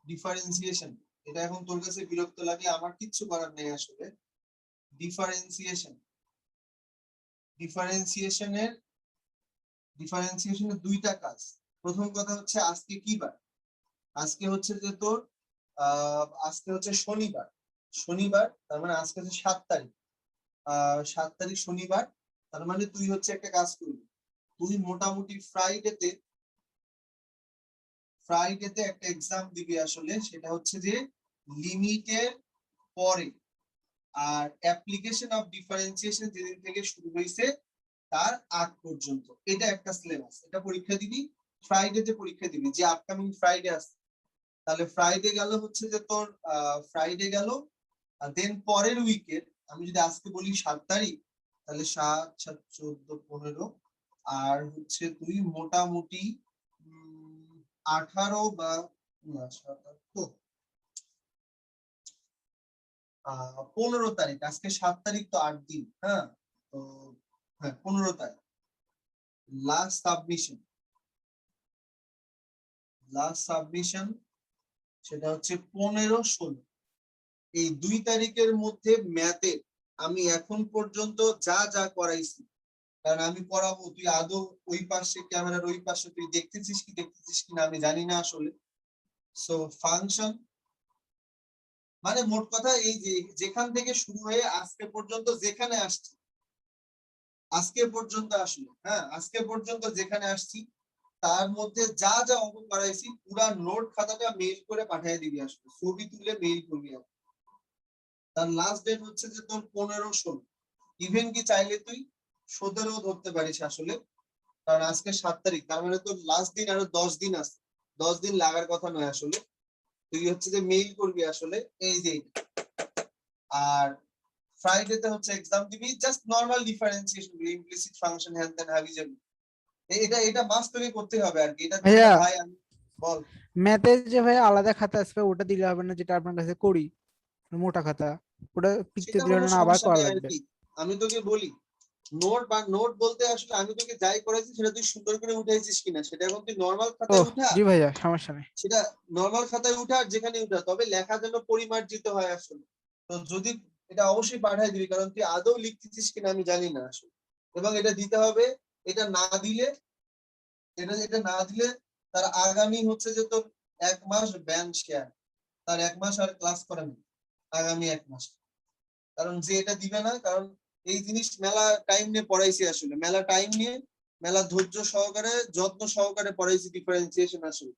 ডিফারেন্সিয়েশন, এটা এখন তোর কাছে বিরক্ত লাগে, আমার কিচ্ছু করার নেই আসলে। ডিফারেন্সিয়েশন, ডিফারেন্সিয়েশনের ডিফারেন্সিয়েশনের দুইটা কাজ। প্রথম কথা হচ্ছে আজকে কি বার, আজকে হচ্ছে যে তোর আজকে হচ্ছে শনিবার। শনিবার তার মানে আজকে হচ্ছে 7 তারিখ। 7 তারিখ শনিবার। তার মানে তুই হচ্ছে একটা কাজ করবি, তুই মোটামুটি ফ্রাইডেতে একটা এক্সাম দিবি আসলে। সেটা হচ্ছে যে লিমিটের পরে, আর অ্যাপ্লিকেশন অফ ডিফারেন্সিয়েশন যেদিন থেকে শুরু হয়েছে তার আগ পর্যন্ত, এটা একটা সিলেবাস। এটা পরীক্ষা দিবি ফ্রাইডেতে, পরীক্ষা দিবি যে আপকামিং ফ্রাইডে আছে। তাহলে ফ্রাইডে গেল হচ্ছে যে তোর ফ্রাইডে গেল, দেন পরের উইকের আমি যদি আজকে বলি 7 তারিখ, তাহলে 7, 7, 14, 15, আর হচ্ছে তুই মোটামুটি 18 বা 15 তারিখ, আজকে 7 তারিখ তো 8 দিন, হ্যাঁ তো, হ্যাঁ 15 তারিখ লাস্ট সাবমিশন। সেটা হচ্ছে 15, 16, এই 2 তারিখের মধ্যে ম্যাথে আমি এখন পর্যন্ত যা যা করাইছি, কারণ আমি পড়াবো, তুই আদৌ ওই পাশে ক্যামেরার ওই পাশে তুই দেখতেছিস কিনা আমি জানি না আসলে। সো ফাংশন মানে মোট কথা এই যে যেখান থেকে শুরু হয়ে আজকে পর্যন্ত যেখানে আসছি, আজকে পর্যন্ত আসলে, হ্যাঁ আজকে পর্যন্ত যেখানে আসছি তার মধ্যে যা যা অঙ্ক করাইছি পুরা নোট খাতাটা মেইল করে পাঠিয়ে দিবি, আসলে ছবি তুলে মেইল করবি। তার লাস্ট ডেট হচ্ছে যে তোর 15-16, ইভেন কি চাইলে তুই 17 ধরতে পারিস আসলে, কারণ আজকে 7 তারিখ, তার মানে তোর লাস্ট দিন আরো 10 দিন আছে, 10 দিন লাগার কথা নয় আসলে। তুই হচ্ছে যে মেইল করবি আসলে এই যে, আর ফ্রাইডেতে হচ্ছে এক্সাম দিবি, just normal differentiation, implicit function, হ্যান ত্যান হাবি যাবি, এটা মাস্ট তোকে করতে হবে আর কি। এটা দিলে ভাইয়া ভাই আমি বল। ম্যাথের যে ভাই আলাদা খাতা আসবে ওটা দিলে হবে না, যেটা আপনার কাছে করি মোটা খাতা, ওটা পিকতে সেটা দিলে কোনো না আবার সমস্যা করা নেই আর লাগবে? কি। আমি তোকে বলি, নোট বলতে আসলে আমি তোকে যাই করাইছি সেটা তুই সুন্দর করে উঠাইছিস কিনা, সেটা এখন তুই নরমাল ও খাতায় উঠা, জি ভাইয়া, সমস্যা নেই। সেটা নরমাল খাতায় উঠা আর যেখানে উঠা, তবে লেখা যেন পরিমার্জিত হয় আসলে। তো যদি এটা অবশ্যই পাঠাই দিবি, কারণ তুই আদৌ লিখতেছিস কিনা আমি জানি না আসলে, এবং এটা দিতে হবে। এটা না দিলে এটা না দিলে তার আগামী হচ্ছে যে তোর 1 মাস ব্যান শেয়ার, তার 1 মাস আর ক্লাস করে না আগামী 1 মাস। কারণ যে এটা দিবে না, কারণ এই জিনিস মেলা টাইম নিয়ে পড়াইছি আসলে, মেলা টাইম নিয়ে মেলা ধৈর্য সহকারে যত্ন সহকারে পড়াইছি ডিফারেন্সিয়েশন আসলে।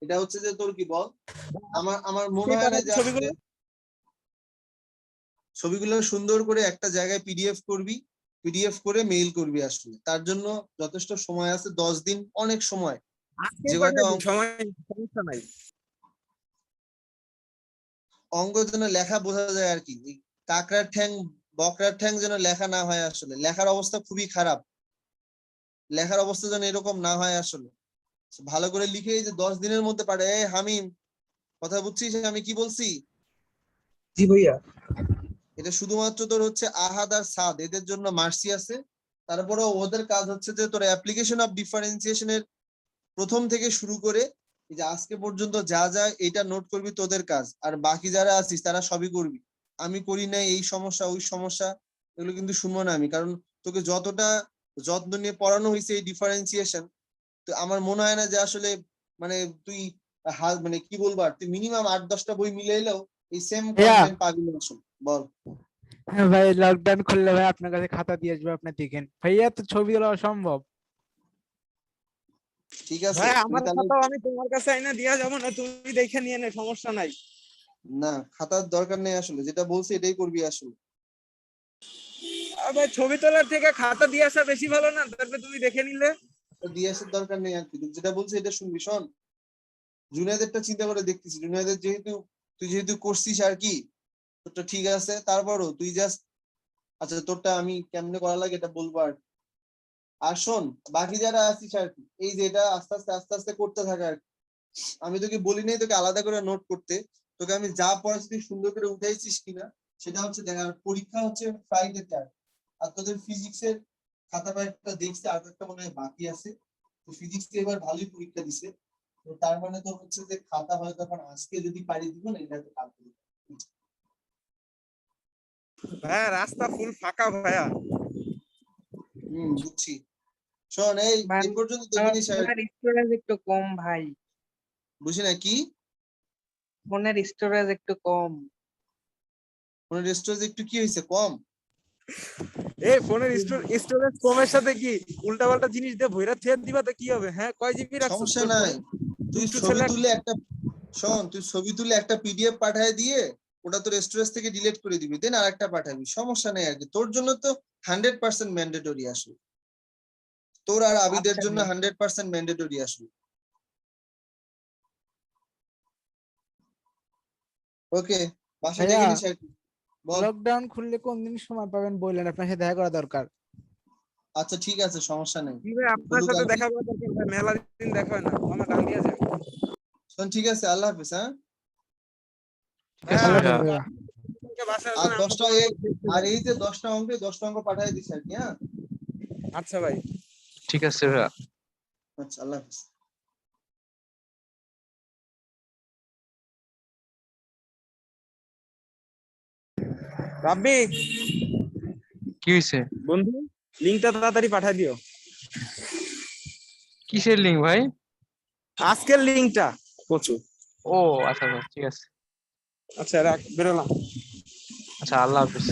এটা হচ্ছে যে তোর কি বল, আমার মনে হয় না যে আসলে ছবিগুলো সুন্দর করে একটা জায়গায় পিডিএফ করবি, পিডিএফ করে মেইল করবি আসলে। তার জন্য যথেষ্ট সময় আছে, 10 দিন অনেক সময়। যে কয়টা সমস্যা নাই। অঙ্ক যেন লেখা বোঝা যায় আর কি, এই কাকড়ার ঠ্যাং বকরার ঠ্যাং যেন লেখা না হয় আসলে, লেখার অবস্থা খুবই খারাপ, লেখার অবস্থা যেন এরকম না হয় আসলে। ভালো করে লিখে এই যে 10 দিনের মধ্যে পারে। এই হামিম, কথা বুঝছিস আমি কি বলছি? জি ভাইয়া। এটা শুধুমাত্র তোর হচ্ছে আহাদ আর সাদ, এদের জন্য মার্সি আছে। তারপরে ওদের কাজ হচ্ছে যে তোর অ্যাপ্লিকেশন অফ ডিফারেন্সিয়েশনের প্রথম থেকে শুরু করে এই যে আজকে পর্যন্ত যা যা এটা নোট করবি তোদের কাজ, আর বাকি যারা আছিস তারা সবই করবি। আমি করি না এই সমস্যা ওই সমস্যা, এগুলো কিন্তু শুনবো না আমি, কারণ তোকে যতটা যত্ন নিয়ে পড়ানো হয়েছে এই ডিফারেন্সিয়েশন, তো আমার মনে হয় না যে আসলে মানে তুই মানে কি বলবো, আর তুই মিনিমাম 8-10টা বই মিলাইলেও এই সেম ভাইয়া কন্টেন্ট পাবি না আসলে। বল। হ্যাঁ ভাই, লকডাউন খুললে ভাই আপনার কাছে খাতা দিয়ে আসবে, আপনি দেখেন ভাইয়া, তো ছবি তোলা অসম্ভব। ঠিক আছে, ভাই তুই আমার তাহলে খাতাও আমি তোমার কাছে আইনা দিয়া যাবো না, তুমি দেখে নিয়ে নে, সমস্যা নাই। না, খাতার দরকার নেই আসলে, যেটা বলছি এটাই করবি আসলে। আর ভাই ছবি তোলার থেকে খাতা দিয়ে আসা বেশি ভালো না? তারপরে তুমি দেখে নিলে। দিয়ে আসার দরকার নেই আর কি, যেটা বলছি এটা শুনবি। শোন, জুনিয়রদেরটা চিন্তা করে দেখতেছি, জুনিয়রদের যেহেতু তুই যেহেতু করছিস আর কি, তোরটা ঠিক আছে, তারপরও তুই জাস্ট, আচ্ছা তোরটা আমি কেমনে করা লাগে এটা বলবো আর কি। আর শোন, বাকি যারা আছিস আর কি, এই যে এটা আস্তে আস্তে আস্তে আস্তে করতে থাকে আর কি। আমি তোকে বলি নাই তোকে আলাদা করে নোট করতে, তোকে আমি যা পড়াচ্ছি তুই সুন্দর করে উঠাইছিস কিনা সেটা হচ্ছে দেখার। পরীক্ষা হচ্ছে ফ্রাইডেতে, আর তোদের ফিজিক্সের খাতা একটা দেখছি, আর একটা মনে হয় বাকি আছে। তো ফিজিক্স এবার ভালোই পরীক্ষা দিছে, তো তার মানে তোর হচ্ছে যে খাতা হয়তো এখন আজকে যদি পারি দিব না, এটা তো কালকে দিব। ভাইয়া রাস্তা ফুল ফাঁকা ভাইয়া। বুঝছি। শোন, এই ভাই এই পর্যন্ত দেখে আমার নিস আর ফোনের স্টোরেজ একটু কম ভাই, বুঝি না কি, ফোনের স্টোরেজ একটু কম। ফোনের স্টোরেজ একটু কি হয়েছে কম? এই ফোনের স্টোরেজ কমের সাথে কি উল্টাপাল্টা জিনিস দিয়ে ভইরা থিয়ে দিবা তো কি হবে? হ্যাঁ, কয় জিবি রাখছো সমস্যা তোর নাই, ফোনে? তুই দুষ্টু ছবি ছেলে। তুলে একটা, শোন তুই ছবি তুলে একটা পিডিএফ পাঠায় দিয়ে ওটা তোর স্টোরেজ থেকে ডিলিট করে দিবি, দেন আরেকটা পাঠাবি, সমস্যা নেই আর কি। তোর জন্য তো 100% ম্যান্ডেটরি আসবে, তোর আর আবিদের আচ্ছা জন্য ভাই, 100% ম্যান্ডেটরি আসবে। ওকে, বাসায় ভাইয়া দেখে নিস আর কি। বল। লকডাউন খুললে কোন দিন সময় পাবেন বললেন, আপনার সাথে দেখা করা দরকার। আচ্ছা ঠিক আছে, সমস্যা নেই, কি ভাই আপনার বলুক সাথে আর কি। দেখা করা দরকার ভাই, মেলা দিন দেখা হয় না, আমার গান দিয়ে যায়। শোন, ঠিক আছে, আল্লাহ হাফেজ। হ্যাঁ, ঠিক আছে হ্যাঁ আল্লাহ আমি হাফেজ ভাইয়া। ভাইয়া। তোমাকে বাসায় আর আসবেন, আমরা 10টা তোমাকে দেখতে আর যাবো। এই যে 10টা অঙ্কে 10টা অঙ্ক পাঠিয়ে দিস আর কি। হ্যাঁ, আচ্ছা ভাই। ঠিক আছে ভাইয়া। আচ্ছা, আল্লাহ হাফেজ। রাব্বি কি হয়েছে? বন্ধু, লিংকটা তাড়াতাড়ি পাঠিয়ে দিও। কিসের লিঙ্ক ভাই? আজকের লিংকটা প্রচুর। ও আচ্ছা আচ্ছা, ঠিক আছে। আচ্ছা রাখ, বেরোলাম। আচ্ছা, আল্লাহ হাফেজ।